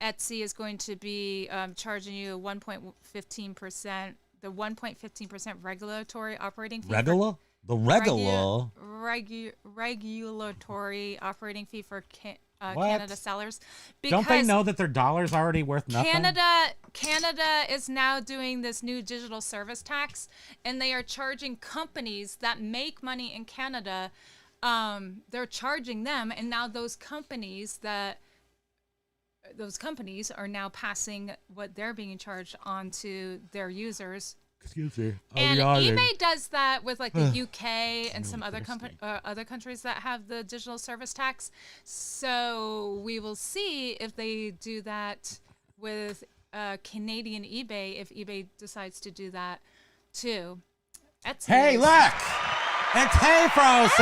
Etsy is going to be charging you 1.15%, the 1.15% regulatory operating fee. Regular? The regular? Regulatory operating fee for What? Canada sellers. Don't they Because know that their dollar's already worth nothing? Canada is now doing this new digital service tax, and they are charging companies that make money in Canada. They're charging them, and now those companies are now passing what they're being charged on to their users. Excuse me. And eBay does that with like the UK and some other other countries that have the digital service tax. So we will see if they do that with Canadian eBay, if eBay decides to do that too. Etsy Hey, is- look! It's Hey Frozen!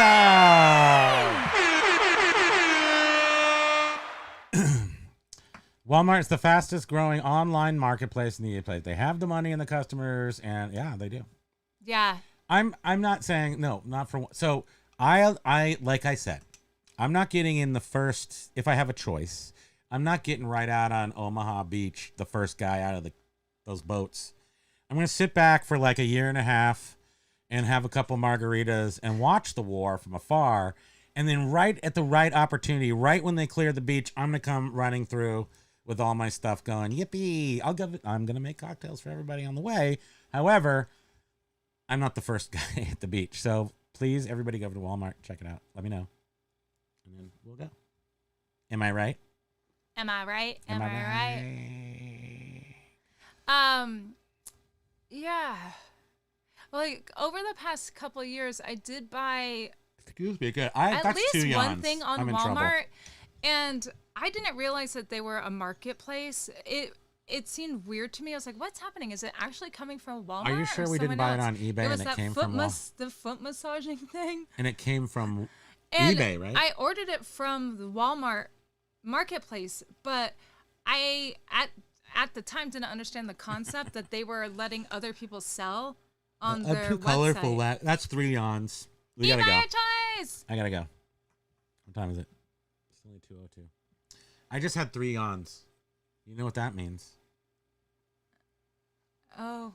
Walmart is the fastest growing online marketplace in the place. They have the money and the customers, and yeah, they do. Yeah. I'm not saying no, not for so I like I said, I'm not getting in the first if I have a choice. I'm not getting right out on Omaha Beach, the first guy out of those boats. I'm gonna sit back for like a year and a half and have a couple margaritas and watch the war from afar, and then right at the right opportunity, right when they clear the beach, I'm gonna come running through with all my stuff going, yippee, I'm going to make cocktails for everybody on the way. However, I'm not the first guy at the beach. So please, everybody go over to Walmart, check it out. Let me know. And then we'll go. Am I right? Am I right? Am I right? Yeah. Like over the past couple of years, I did buy Excuse me. Good. at That's least 2 one yawns. thing on I'm in trouble. Walmart, and I didn't realize that they were a marketplace. It seemed weird to me. I was like, "What's happening? Is it actually coming from Walmart?" Are you sure or we didn't someone buy it else? on eBay It was and it that came foot from the foot massaging thing. And it came from And eBay, right? I ordered it from the Walmart marketplace, but I at the time didn't understand the concept that they were letting other people sell on I'm their too colorful. website. That's 3 yawns. We gotta eBay go. toys. I gotta go. What time is it? It's only 2:02. I just had 3 yawns. You know what that means? Oh.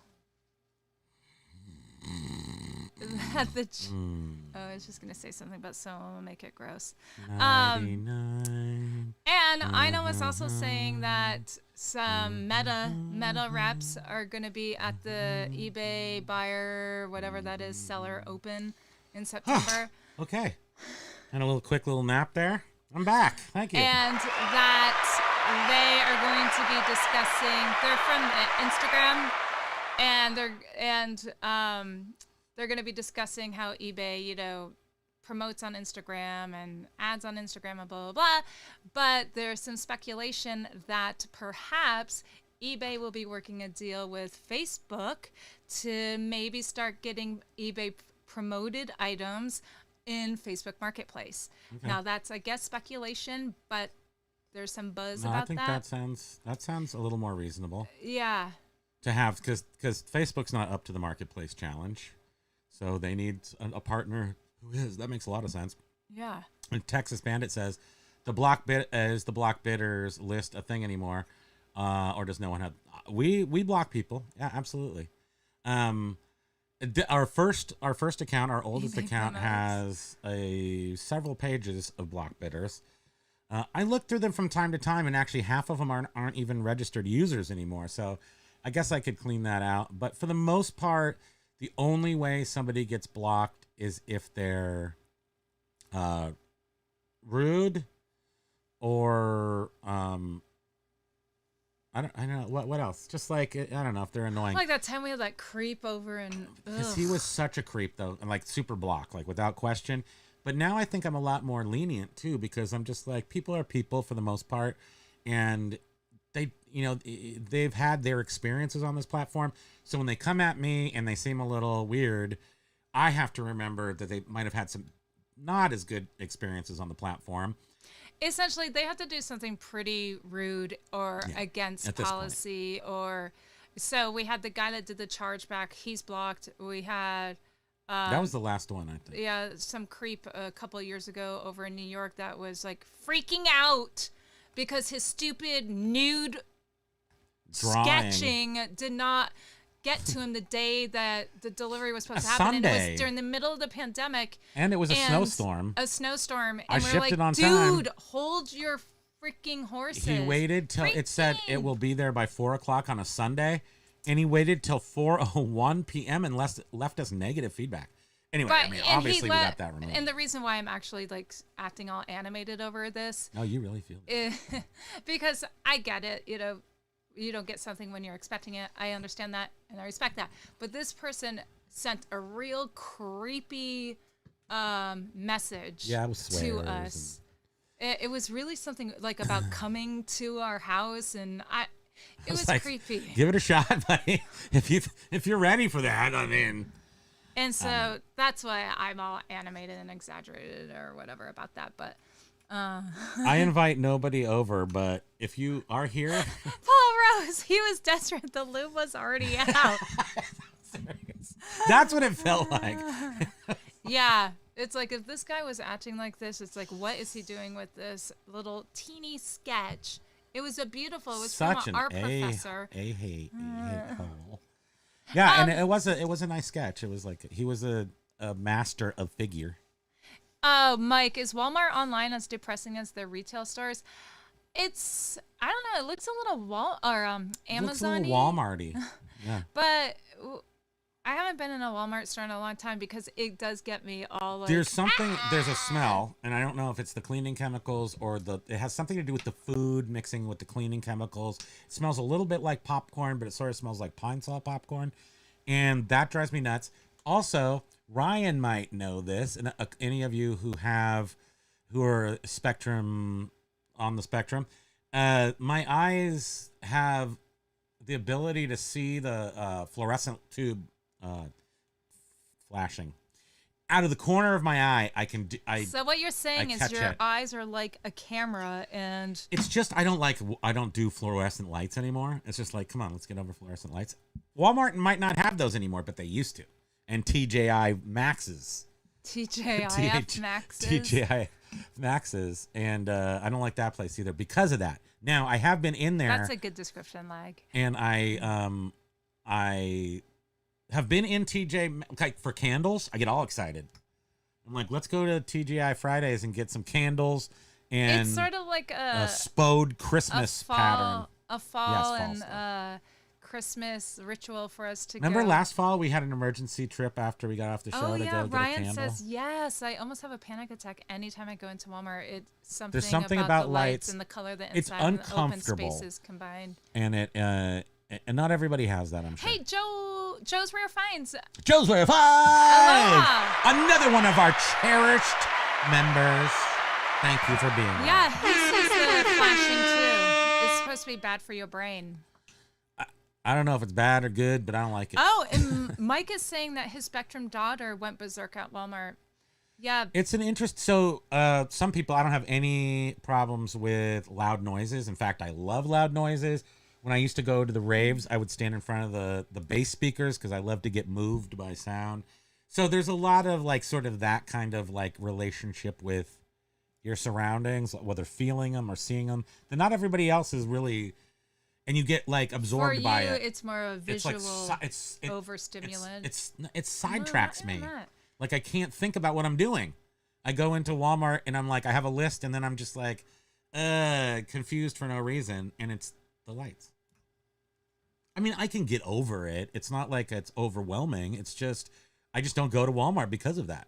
At the I was just gonna say something about someone will make it gross. 99. And I know it's also saying that some meta reps are going to be at the eBay buyer, whatever that is, seller open in September. Okay. And a quick little nap there. I'm back. Thank you. And that they are going to be discussing, they're from Instagram, and they're going to be discussing how eBay, promotes on Instagram and ads on Instagram and blah, blah, blah. But there's some speculation that perhaps eBay will be working a deal with Facebook to maybe start getting eBay promoted items in Facebook Marketplace. Okay. Now that's, I guess, speculation, but there's some buzz about that. I think that sounds a little more reasonable. Yeah. To have, because Facebook's not up to the Marketplace challenge. So they need a partner who is. That makes a lot of sense. Yeah. And Texas Bandit says, the block bidders list a thing anymore? Or does no one have? We block people. Yeah, absolutely. Our first account, our oldest account, has several pages of block bidders. I look through them from time to time, and actually half of them aren't even registered users anymore. So I guess I could clean that out. But for the most part, the only way somebody gets blocked is if they're rude or I don't know what else. Just like, I don't know if they're annoying. Like that time we had that creep over and because he was such a creep though, and like super block, like without question. But now I think I'm a lot more lenient too, because I'm just like, people are people for the most part, and they've had their experiences on this platform. So when they come at me and they seem a little weird, I have to remember that they might have had some not as good experiences on the platform. Essentially, they have to do something pretty rude or against policy, or so we had the guy that did the chargeback. He's blocked. We had that was the last one, I think. Yeah, some creep a couple of years ago over in New York that was like freaking out because his stupid nude sketching did not get to him the day that the delivery was supposed to happen. Sunday. And it was during the middle of the pandemic. And it was a snowstorm. A snowstorm. And I we're shipped like, it on time. dude, hold your freaking horses. He waited till it said it will be there by 4:00 on a Sunday. And he waited till 4:01 p.m. and left us negative feedback. Anyway, obviously we got that removed. And the reason why I'm actually like acting all animated over this. No, you really feel it. Because I get it, you don't get something when you're expecting it. I understand that and I respect that. But this person sent a real creepy message to us. It was really something like about coming to our house, and it was like, creepy. Give it a shot, buddy. If you're ready for that, I mean. And so that's why I'm all animated and exaggerated or whatever about that. But I invite nobody over, but if you are here, Paul Rose, he was desperate. The lube was already out. That's what it felt like. Yeah. It's like, if this guy was acting like this, it's like, what is he doing with this little teeny sketch? It was it was such from our professor. Yeah, and it was a nice sketch. It was like he was a master of figure. Oh, Mike, is Walmart online as depressing as their retail stores? It's, I don't know. It looks a little Amazon-y. It looks a little Walmart-y. Yeah. But I haven't been in a Walmart store in a long time because it does get me all like. There's a smell, and I don't know if it's the cleaning chemicals or it has something to do with the food mixing with the cleaning chemicals. It smells a little bit like popcorn, but it sort of smells like pine sol popcorn, and that drives me nuts. Also, Ryan might know this, and any of you who are on the spectrum, my eyes have the ability to see the fluorescent tube flashing out of the corner of my eye. So what you're saying is your eyes are like a camera, and it's just I don't do fluorescent lights anymore. It's just like, come on, let's get over fluorescent lights. Walmart might not have those anymore, but they used to. And TJI Maxes. TJIF Maxes. TJI Maxes, and I don't like that place either because of that. Now I have been in there. That's a good description, Lag. And I have been in TJ like for candles. I get all excited. I'm like, let's go to TGI Fridays and get some candles And it's sort of like a spode Christmas pattern. A fall Yes, and stuff. Christmas ritual for us to Remember go. last fall we had an emergency trip after we got off the show to go get a Ryan candle? says yes. I almost have a panic attack anytime I go into Walmart. It's something, There's something about about the lights. and the color, the It's inside, and the open uncomfortable. spaces combined. And it and not everybody has that, I'm sure. Hey, Joe's Rare Finds. Joe's Rare Finds! Another one of our cherished members. Thank you for being here. Yeah, he says the flashing too. It's supposed to be bad for your brain. I don't know if it's bad or good, but I don't like it. Oh, and Mike is saying that his Spectrum daughter went berserk at Walmart. Yeah. It's an interest. So some people, I don't have any problems with loud noises. In fact, I love loud noises. When I used to go to the raves, I would stand in front of the bass speakers because I love to get moved by sound. So there's a lot of like sort of that kind of like relationship with your surroundings, whether feeling them or seeing them. Then not everybody else is really, and you get like absorbed for you, by it. It's more a visual overstimulant. It sidetracks me. Not. Like I can't think about what I'm doing. I go into Walmart and I'm like, I have a list, and then I'm just like, confused for no reason, and it's the lights. I mean, I can get over it. It's not like it's overwhelming. It's just I just don't go to Walmart because of that.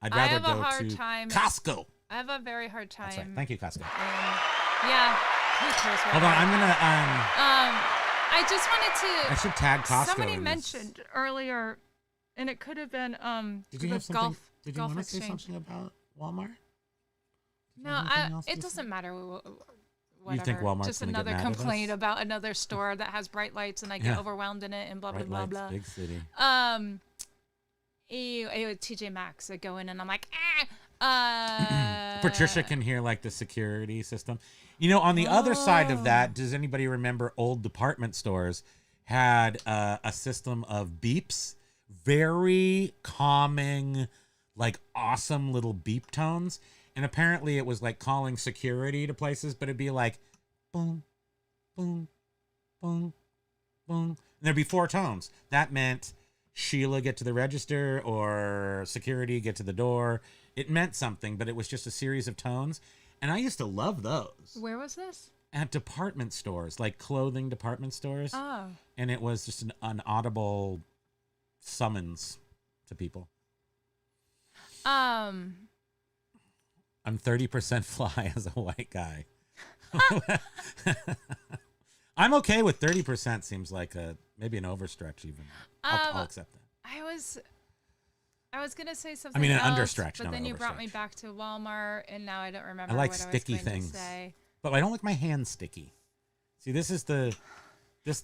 I'd rather go to Costco. I have a very hard time. That's right. Thank you, Costco. Yeah. Who cares what Hold on, I'm gonna I just wanted to. I should tag Costco. Somebody mentioned earlier, and it could have been Did you have something? golf. Did you golf want to say exchange. something about Walmart? No, it doesn't matter. Whatever. You think Walmart's just gonna get another mad at us? complaint about another store that has bright lights, and I get overwhelmed in it, and blah blah Bright blah lights, blah. big city. TJ Maxx, I go in and I'm like, Patricia can hear like the security system. You know, on the other side of that, does anybody remember old department stores had a system of beeps? Very calming, like awesome little beep tones. And apparently it was like calling security to places, but it'd be like boom, boom, boom, boom. And there'd be 4 tones. That meant Sheila, get to the register, or security, get to the door. It meant something, but it was just a series of tones. And I used to love those. Where was this? At department stores, like clothing department stores. Oh. And it was just an audible summons to people. I'm 30% fly as a white guy. I'm okay with 30%. Seems like maybe an overstretch even. I'll accept that. I was gonna say something. I mean, an else, understretch, but not then an you brought me overstretch. back to Walmart, and now I don't remember. I like what sticky I was going things, to say. but I don't like my hands sticky. See, this is these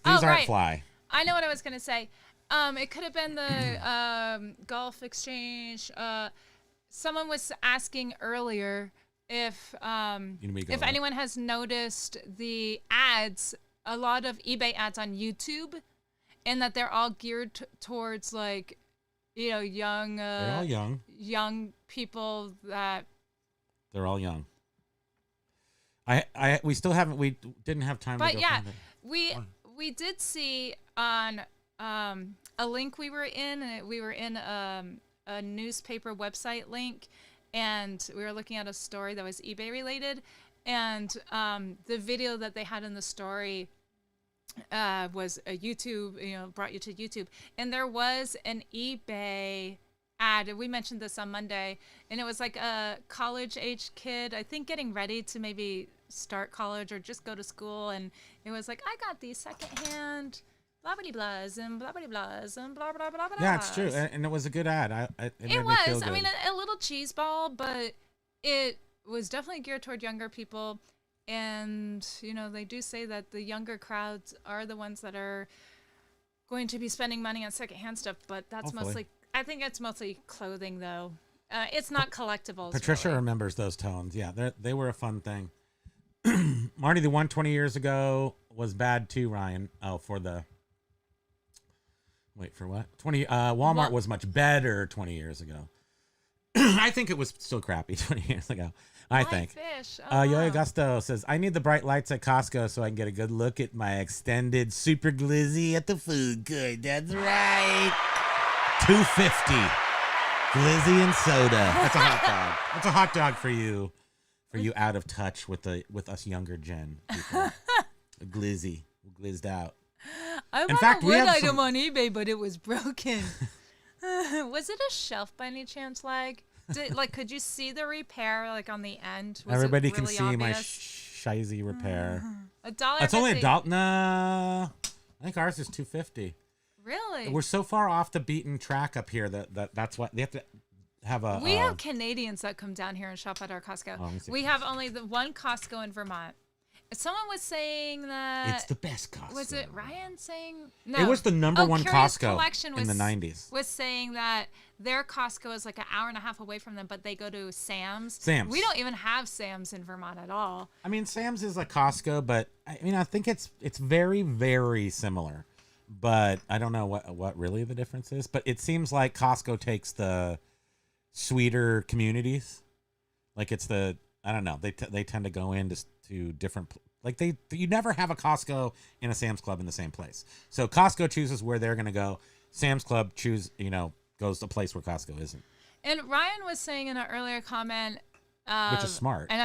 Oh, aren't right. fly. I know what I was gonna say. It could have been the golf exchange. Someone was asking earlier if anyone has noticed the ads, a lot of eBay ads on YouTube, and that they're all geared towards like, young. They're all young. Young people that. They're all young. We didn't have time. But to go yeah, find it. we did see on a link we were in. We were in a newspaper website link, and we were looking at a story that was eBay related, and the video that they had in the story was a YouTube, brought you to YouTube, and there was an eBay ad. We mentioned this on Monday, and it was like a college-age kid, I think, getting ready to maybe start college or just go to school, and it was like, I got these secondhand blah blah blahs and blah blah blahs and blah blah blah blah. Yeah, it's true, and it was a good ad. It made me feel was. good. I mean, a little cheese ball, but it was definitely geared toward younger people. And, they do say that the younger crowds are the ones that are going to be spending money on secondhand stuff, but that's Hopefully. I think it's mostly clothing, though. It's not collectibles. Patricia really. remembers those tones. Yeah, they were a fun thing. Marty, the one 20 years ago was bad too, Ryan. Oh, for what? 20 Walmart was much better 20 years ago. I think it was still crappy 20 years ago. I think. Fish. Yo Augusto says, I need the bright lights at Costco so I can get a good look at my extended super glizzy at the food court. That's right. $2.50. Glizzy and soda. That's a hot dog. That's a hot dog for you For you out of touch with us younger gen people. Glizzed out. I In bought fact, a we wood have item some- on eBay, but it was broken. Was it a shelf by any chance, could you see the repair, on the end? Was Everybody it really can see my obvious? shizy repair. $1. It's only $1. Nah, I think ours is $2.50. Really? We're so far off the beaten track up here that's why they have to have a. We have Canadians that come down here and shop at our Costco. let me see. We have only the one Costco in Vermont. Someone was saying that It's the best Costco. Was it Ryan saying? No, It was the number one Curious Costco Collection in the 90s. Was saying that their Costco is like an hour and a half away from them, but they go to Sam's. Sam's. We don't even have Sam's in Vermont at all. I mean, Sam's is like Costco, but I think it's very, very similar. But I don't know what really the difference is. But it seems like Costco takes the sweeter communities. Like it's I don't know. They tend to go into to different. You never have a Costco and a Sam's Club in the same place. So Costco chooses where they're going to go. Sam's Club goes to a place where Costco isn't. And Ryan was saying in an earlier comment, Which is smart. And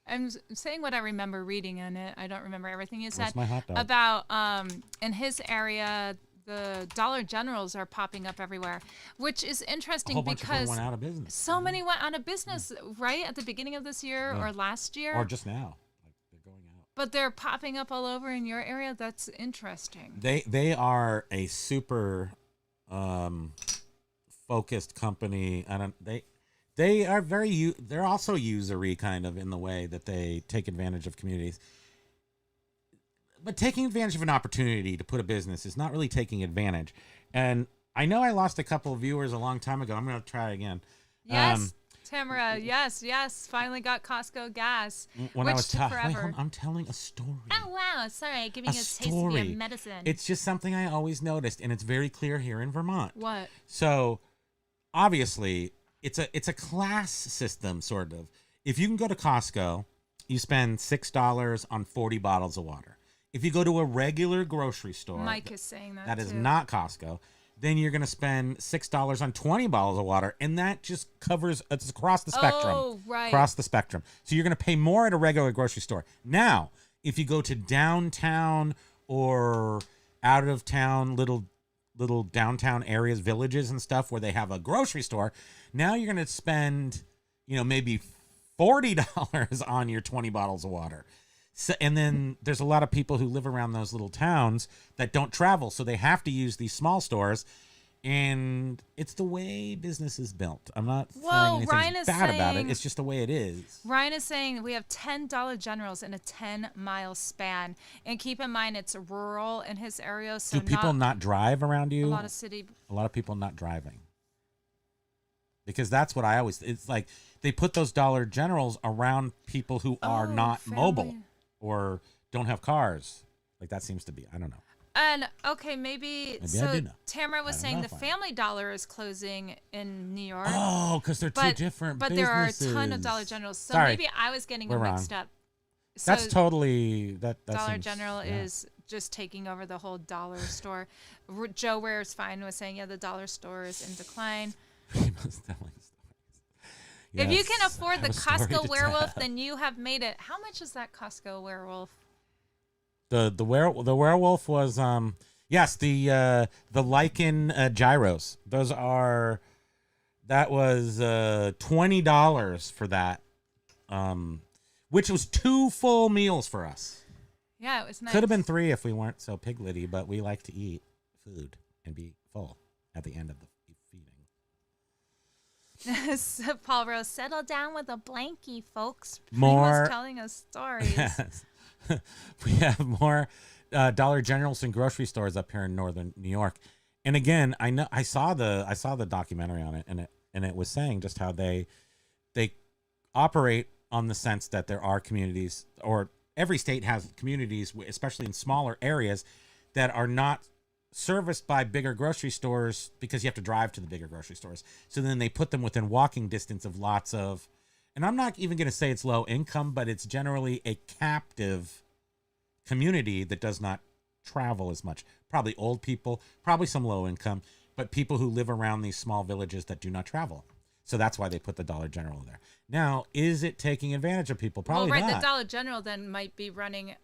I'm saying what I remember reading in it. I don't remember everything you said. Where's my hot dog? About in his area, the Dollar Generals are popping up everywhere, which is interesting A whole bunch of them because went out of business. so many went out of business right at the beginning of this year or last year. Or just now. They're going out. But they're popping up all over in your area. That's interesting. They are a super focused company. They are they're also usury kind of in the way that they take advantage of communities. But taking advantage of an opportunity to put a business is not really taking advantage. And I know I lost a couple of viewers a long time ago. I'm going to try again. Yes, Tamara. Yes. Finally got Costco gas. When which I was took forever. I'm telling a story. Oh wow! Sorry, giving A a taste of story. your medicine. It's just something I always noticed, and it's very clear here in Vermont. What? So, obviously, it's a class system, sort of. If you can go to Costco, you spend $6 on 40 bottles of water. If you go to a regular grocery store, Mike is saying that that is too. not Costco, then you're going to spend $6 on 20 bottles of water, and that just covers it's across the spectrum. Oh, right. Across the spectrum. So you're going to pay more at a regular grocery store. Now, if you go to downtown or out of town, little downtown areas, villages and stuff where they have a grocery store, now you're going to spend, maybe $40 on your 20 bottles of water. So, and then there's a lot of people who live around those little towns that don't travel, so they have to use these small stores. And it's the way business is built. I'm not saying anything bad about it. It's just the way it is. Ryan is saying we have 10 Dollar Generals in a 10-mile span. And keep in mind, it's rural in his area. So do people not drive around you? A lot of city. A lot of people not driving. Because that's what it's like they put those Dollar Generals around people who are not mobile or don't have cars. Like that seems to be, I don't know. And okay, maybe I so do know. Tamara was saying the Family Dollar is closing in New York. Oh, because they're two different But businesses. there are a ton of Dollar Generals. So Sorry. maybe I was getting them mixed up. So That's totally that Dollar seems, General is just taking over the whole dollar store. Joe Ware's Fine was saying, the dollar store is in decline. Primo's telling stories. If you Yes, can afford I the have a story Costco to werewolf, tell. then you have made it. How much is that Costco werewolf? The werewolf was yes, the lichen gyros. That was $20 for that. Which was 2 full meals for us. Yeah, it was nice. Could have been 3 if we weren't so piglety, but we like to eat food and be full at the end of the feeding. So Paul Rose, settle down with a blankie, folks. More Primo's telling us stories. Yes. We have more Dollar Generals and grocery stores up here in northern New York. And again, I saw the documentary on it, and it was saying just how they operate on the sense that there are communities, or every state has communities, especially in smaller areas, that are not serviced by bigger grocery stores because you have to drive to the bigger grocery stores. So then they put them within walking distance of lots of, and I'm not even going to say it's low income, but it's generally a captive community that does not travel as much. Probably old people, probably some low income, but people who live around these small villages that do not travel. So that's why they put the Dollar General there. Now, is it taking advantage of people? Probably well, right. not. The Dollar General then might be running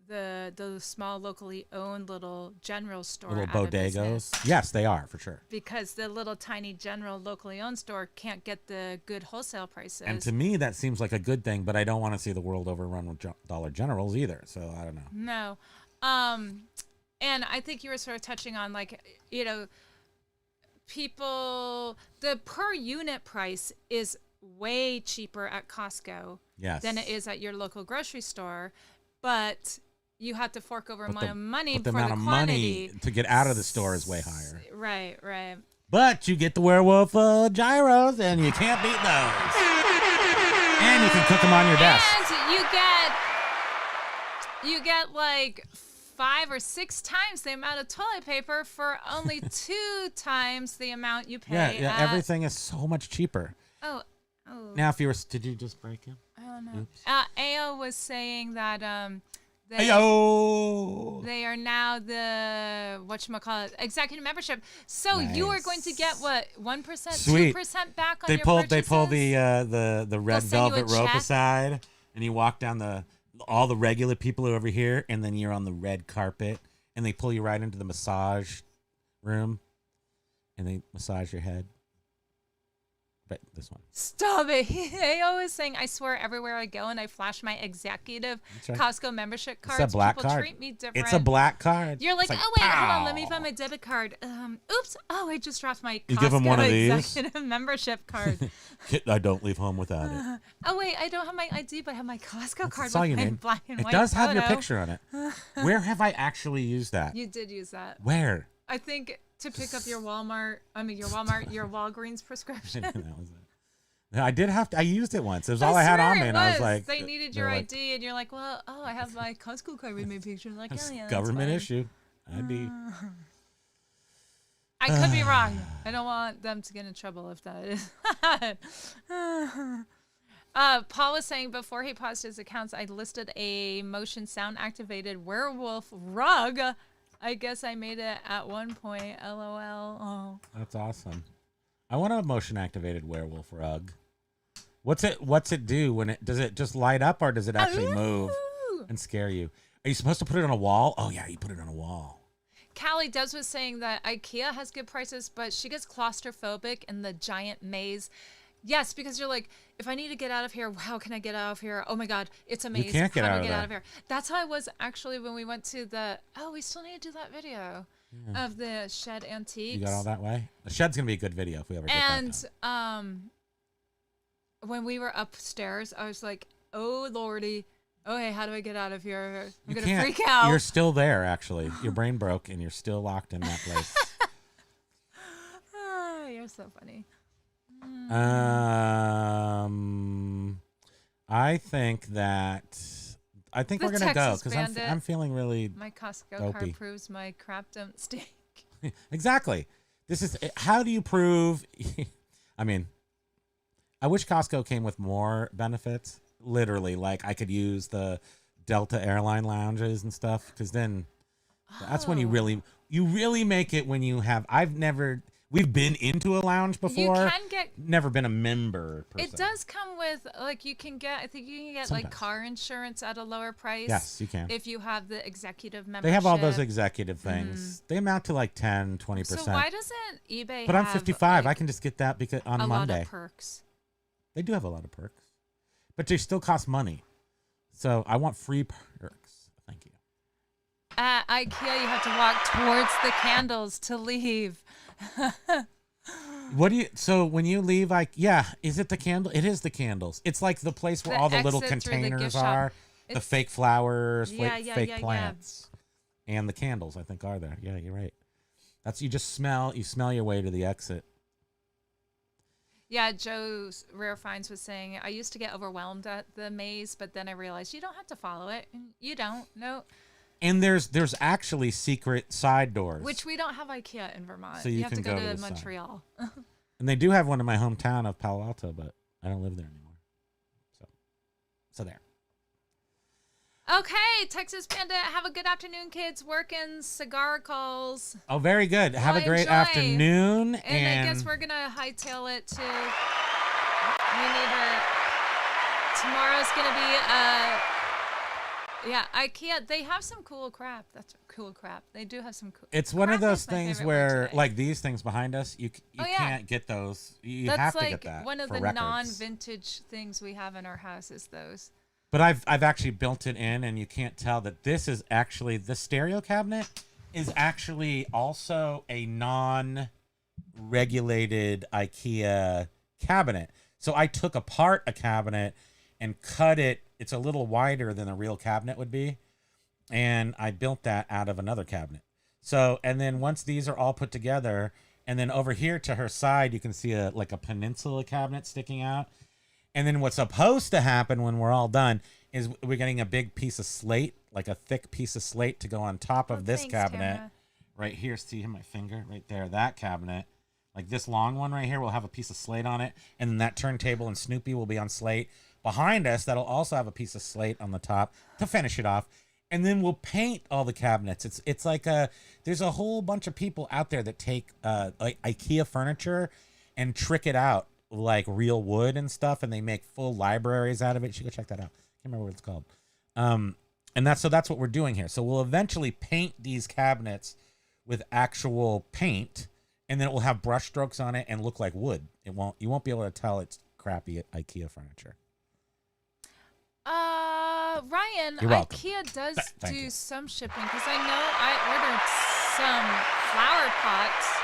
the small locally owned little general store, Little out of bodegos. business. Yes, they are for sure. Because the little tiny general locally owned store can't get the good wholesale prices. And to me, that seems like a good thing, but I don't want to see the world overrun with Dollar Generals either. So I don't know. No. And I think you were sort of touching on, like, you know, people, the per unit price is way cheaper at Costco than it is at your local grocery store. But you have to fork over money But the for amount the of quantity. money to get out of the store is way higher. Right, right. But you get the werewolf gyros, and you can't beat those. And you can cook them on your desk. And you get like 5 or 6 times the amount of toilet paper for only 2 times the amount you pay. Yeah, everything is so much cheaper. Oh. Now, if you were, did you just break him? I don't know. Ao was saying that they are now the executive membership. So you are going to get what, 1%, 2% back on your purchases? They pull the red velvet rope aside, and you walk down all the regular people are over here, and then you're on the red carpet, and they pull you right into the massage room, and they massage your head. But this one. Stop it. Ao is saying, I swear everywhere I go and I flash my executive Costco membership cards, it's a black people card. treat me different. It's a black card. You're like, oh wait, hold on, let me find my debit card. Oops. Oh, I just dropped my Costco give them one of these? executive membership card. I don't leave home without it. Oh, wait, I don't have my ID, but I have my Costco card That's all you with my need. black and It white does have your photo. picture on it. Where have I actually used that? You did use that. Where? I think to pick up your Walgreens prescription. That was it. I did have to. I used it once. It was all I I had swear on me, it and I was was. like, they needed your ID, and you're like, well, I have my Costco card with my picture. I'm like, it's yeah, government that's issue. ID. I could be wrong. I don't want them to get in trouble if that is. Paul was saying before he paused his accounts, I listed a motion sound activated werewolf rug. I guess I made it at one point. LOL. Oh, That's awesome. I want a motion activated werewolf rug. What's it do does it just light up, or does it actually move and scare you? Are you supposed to put it on a wall? Oh yeah, you put it on a wall. Callie Dubs was saying that Ikea has good prices, but she gets claustrophobic in the giant maze. Yes, because you're like, if I need to get out of here, how can I get out of here? Oh my God, it's a maze. You can't get how out do I of get there. out of here? That's how I was actually when we went to we still need to do that video of the shed antiques. You got all that way? The shed's gonna be a good video if we ever get that done. When we were upstairs, I was like, oh Lordy, oh hey, how do I get out of here? I'm gonna can't. freak out. You're still there, actually. Your brain broke, and you're still locked in that place. You're so funny. I think we're gonna go because I'm feeling really My Costco dopey. card proves my crap don't stink. Exactly. This is how do you prove? I mean, I wish Costco came with more benefits. Literally, like I could use the Delta airline lounges and stuff, because then that's when you really make it. When you have, we've been into a lounge before. You can get. Never been a member. Per It se. does come with I think you can get like Sometimes. car insurance at a lower price. Yes, you can. If you have the executive membership. They have all those executive things. They amount to like 10, 20%. So why doesn't eBay But I'm have 55. like, I can just get that because on a Monday. lot of perks? They do have a lot of perks, but they still cost money. So I want free perks. Thank you. At IKEA, you have to walk towards the candles to leave. So when you leave, is it the candle? It is the candles. It's like the place where The all the little exit through the gift containers shop. are, the It's- fake flowers, Yeah, fake plants, and the candles, I think, are there. Yeah, you're right. You smell your way to the exit. Yeah, Joe's Rare Finds was saying, I used to get overwhelmed at the maze, but then I realized you don't have to follow it. You don't. No. And there's actually secret side doors. Which we don't have IKEA in Vermont. So you have to can go go to to the side. Montreal. And they do have one in my hometown of Palo Alto, but I don't live there anymore. So there. Okay, Texas Panda, have a good afternoon, kids. Working cigar calls. Oh, very good. Have a great enjoy. afternoon. And I guess we're going to hightail it to We need her. Tomorrow's gonna be IKEA. They have some cool crap. That's cool crap. They do have some cool. It's one of crap those is my things favorite word where, today. like these things behind us, you can't get those. You That's have to like get that one of for the records. non-vintage things we have in our house is those. But I've actually built it in, and you can't tell that this is actually the stereo cabinet is actually also a non-regulated IKEA cabinet. So I took apart a cabinet and cut it. It's a little wider than a real cabinet would be, and I built that out of another cabinet. So, and then once these are all put together, and then over here to her side, you can see a peninsula cabinet sticking out. And then what's supposed to happen when we're all done is we're getting a big piece of slate, like a thick piece of slate to go on top of this thanks, cabinet. Tara. Right here, see my finger right there, that cabinet. Like this long one right here will have a piece of slate on it. And then that turntable and Snoopy will be on slate. Behind us, that'll also have a piece of slate on the top to finish it off. And then we'll paint all the cabinets. It's like there's a whole bunch of people out there that take like IKEA furniture and trick it out like real wood and stuff, and they make full libraries out of it. You should go check that out. Can't remember what it's called. And that's what we're doing here. So we'll eventually paint these cabinets with actual paint, and then it will have brush strokes on it and look like wood. You won't be able to tell it's crappy IKEA furniture. Ryan, You're welcome. IKEA does Thank do you. some shipping because I know I ordered some flower pots.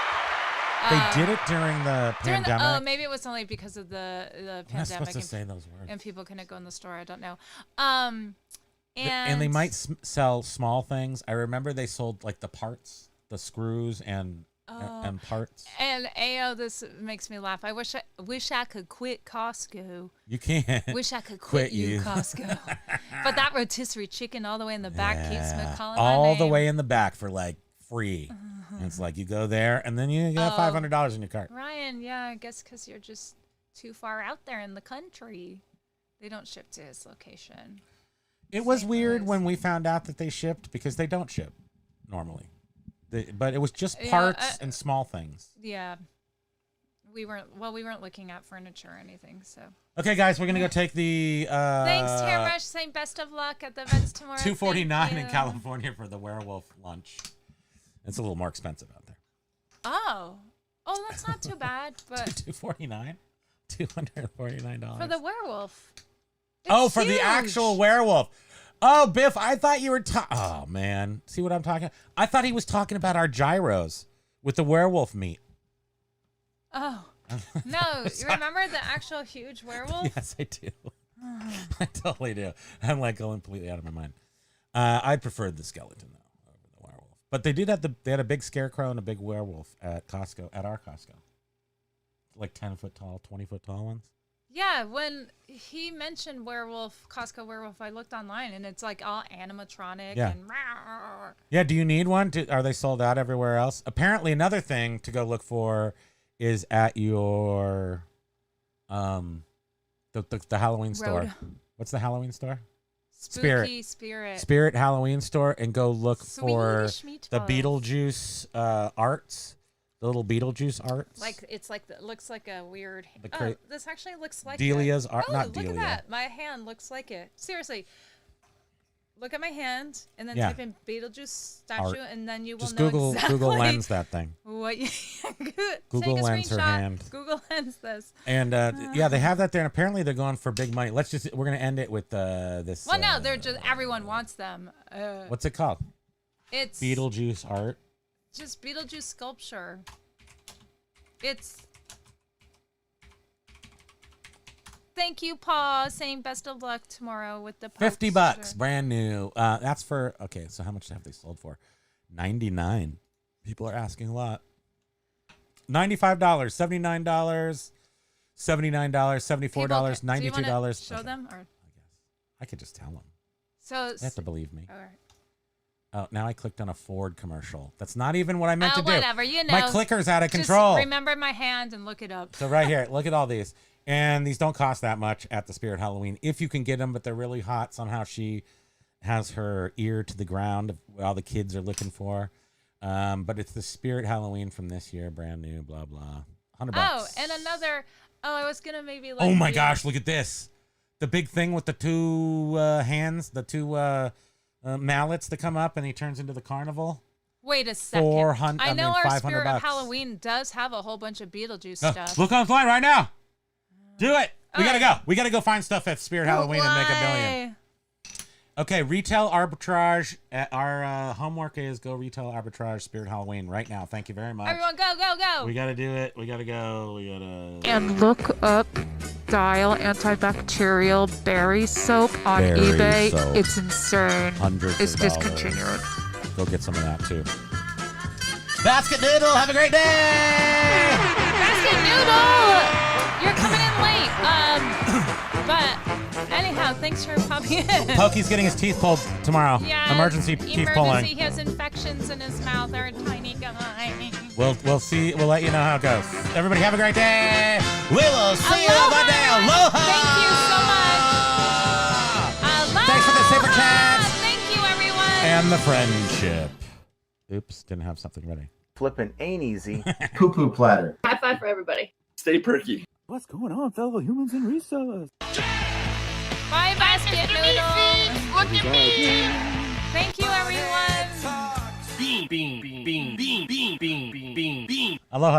They did it during the pandemic. Maybe it was only because of the I'm not pandemic supposed to say those words. and people couldn't go in the store. I don't know. And they might sell small things. I remember they sold like the parts, the screws and parts. And this makes me laugh. I wish I could quit Costco. You can't. Wish I could quit you, Costco. But that rotisserie chicken all the way in the back keeps me calling my all name. the way in the back for like free. And it's like you go there and then you get $500 in your cart. Ryan, yeah, I guess because you're just too far out there in the country. They don't ship to his location. It was St. weird Louis. when we found out that they shipped because they don't ship normally. But it was just parts and small things. Yeah. We weren't looking at furniture or anything, so. Okay, guys, we're going to go take the... Thanks, Tamrush. Saying best of luck at the events tomorrow. $249 Thank in you. California for the werewolf lunch. It's a little more expensive out there. Oh, that's not too bad, but $249? $249. for the werewolf. Oh, for the huge. actual werewolf. Oh, Biff, I thought you were oh, man. See what I'm talking? I thought he was talking about our gyros with the werewolf meat. Oh. No, you remember the actual huge werewolf? Yes, I do. I totally do. I'm like going completely out of my mind. I preferred the skeleton, though, over the werewolf. But they did have they had a big scarecrow and a big werewolf at Costco, at our Costco. Like 10-foot tall, 20-foot tall ones. Yeah, when he mentioned Costco werewolf, I looked online and it's like all animatronic and Yeah, do you need one? Are they sold out everywhere else? Apparently another thing to go look for is at your the Halloween store. What's the Halloween store? Spooky Spirit Halloween store, and go look for Swedish the meatballs. Beetlejuice arts. The little Beetlejuice arts. Like it looks like a weird. The This actually looks like Delia's it. art. Oh, Not look Delia. at that! My hand looks like it. Seriously, look at my hand and then Yeah. type in Beetlejuice statue, Art. and then you will Just know Google exactly Lens that thing. what you Google take a Lens her screenshot, hand. Google Lens this. And yeah, they have that there, and apparently they're going for big money. We're gonna end it with this. Well, no, they're just everyone wants them. What's it called? It's Beetlejuice art. just Beetlejuice sculpture. It's. Thank you, Paul. Saying best of luck tomorrow with the $50, poster. brand new. That's for so how much have they sold for? $99. People are asking a lot. $95, $79, $79, $74, Do you wanna $92. Show them or. I guess I could just tell them. So. They have to believe me. All right. Oh, now I clicked on a Ford commercial. That's not even what I meant to do. Whatever, you know. My clicker's out of Just control. remember my hand and look it up. So right here, look at all these. And these don't cost that much at the Spirit Halloween if you can get them, but they're really hot. Somehow she has her ear to the ground all the kids are looking for. But it's the Spirit Halloween from this year, brand new, blah, blah. $100. Oh, and another Oh, I was gonna maybe. Oh my gosh! Look at this. The big thing with the two hands, the two mallets that come up, and he turns into the carnival. Wait a second. I know our Spirit of Halloween does have a whole bunch of Beetlejuice stuff. Look online right now. Do it. We gotta go. We gotta go find stuff at Spirit Halloween and make $1 million. Okay, retail arbitrage. Our homework is go retail arbitrage Spirit Halloween right now. Thank you very much. Everyone, go, go, go. We gotta do it. We gotta go. We gotta. And look up Dial antibacterial berry soap on eBay. Soap. It's insane. Hundreds It's of discontinued. dollars. Go get some of that too. Basket Noodle, have a great day. Basket Noodle, you're coming in late. But anyhow, thanks for popping in. Pokey's getting his teeth pulled tomorrow. Yeah. Emergency teeth pulling. He has infections in his mouth. They're a tiny guy. We'll see. We'll let you know how it goes. Everybody have a great day. We will see you Monday. Aloha. Thank you so much. Aloha. Thanks for the super chats. Thank you, everyone. And the friendship. Oops, didn't have something ready. Flipping ain't easy. Poo-poo platter. High five for everybody. Stay perky. What's going on, fellow humans and resellers? Bye, Basket Noodle. Look at me. Thank you, everyone. Bean, bean, bean, bean, bean, bean, bean, bean, bean. Aloha.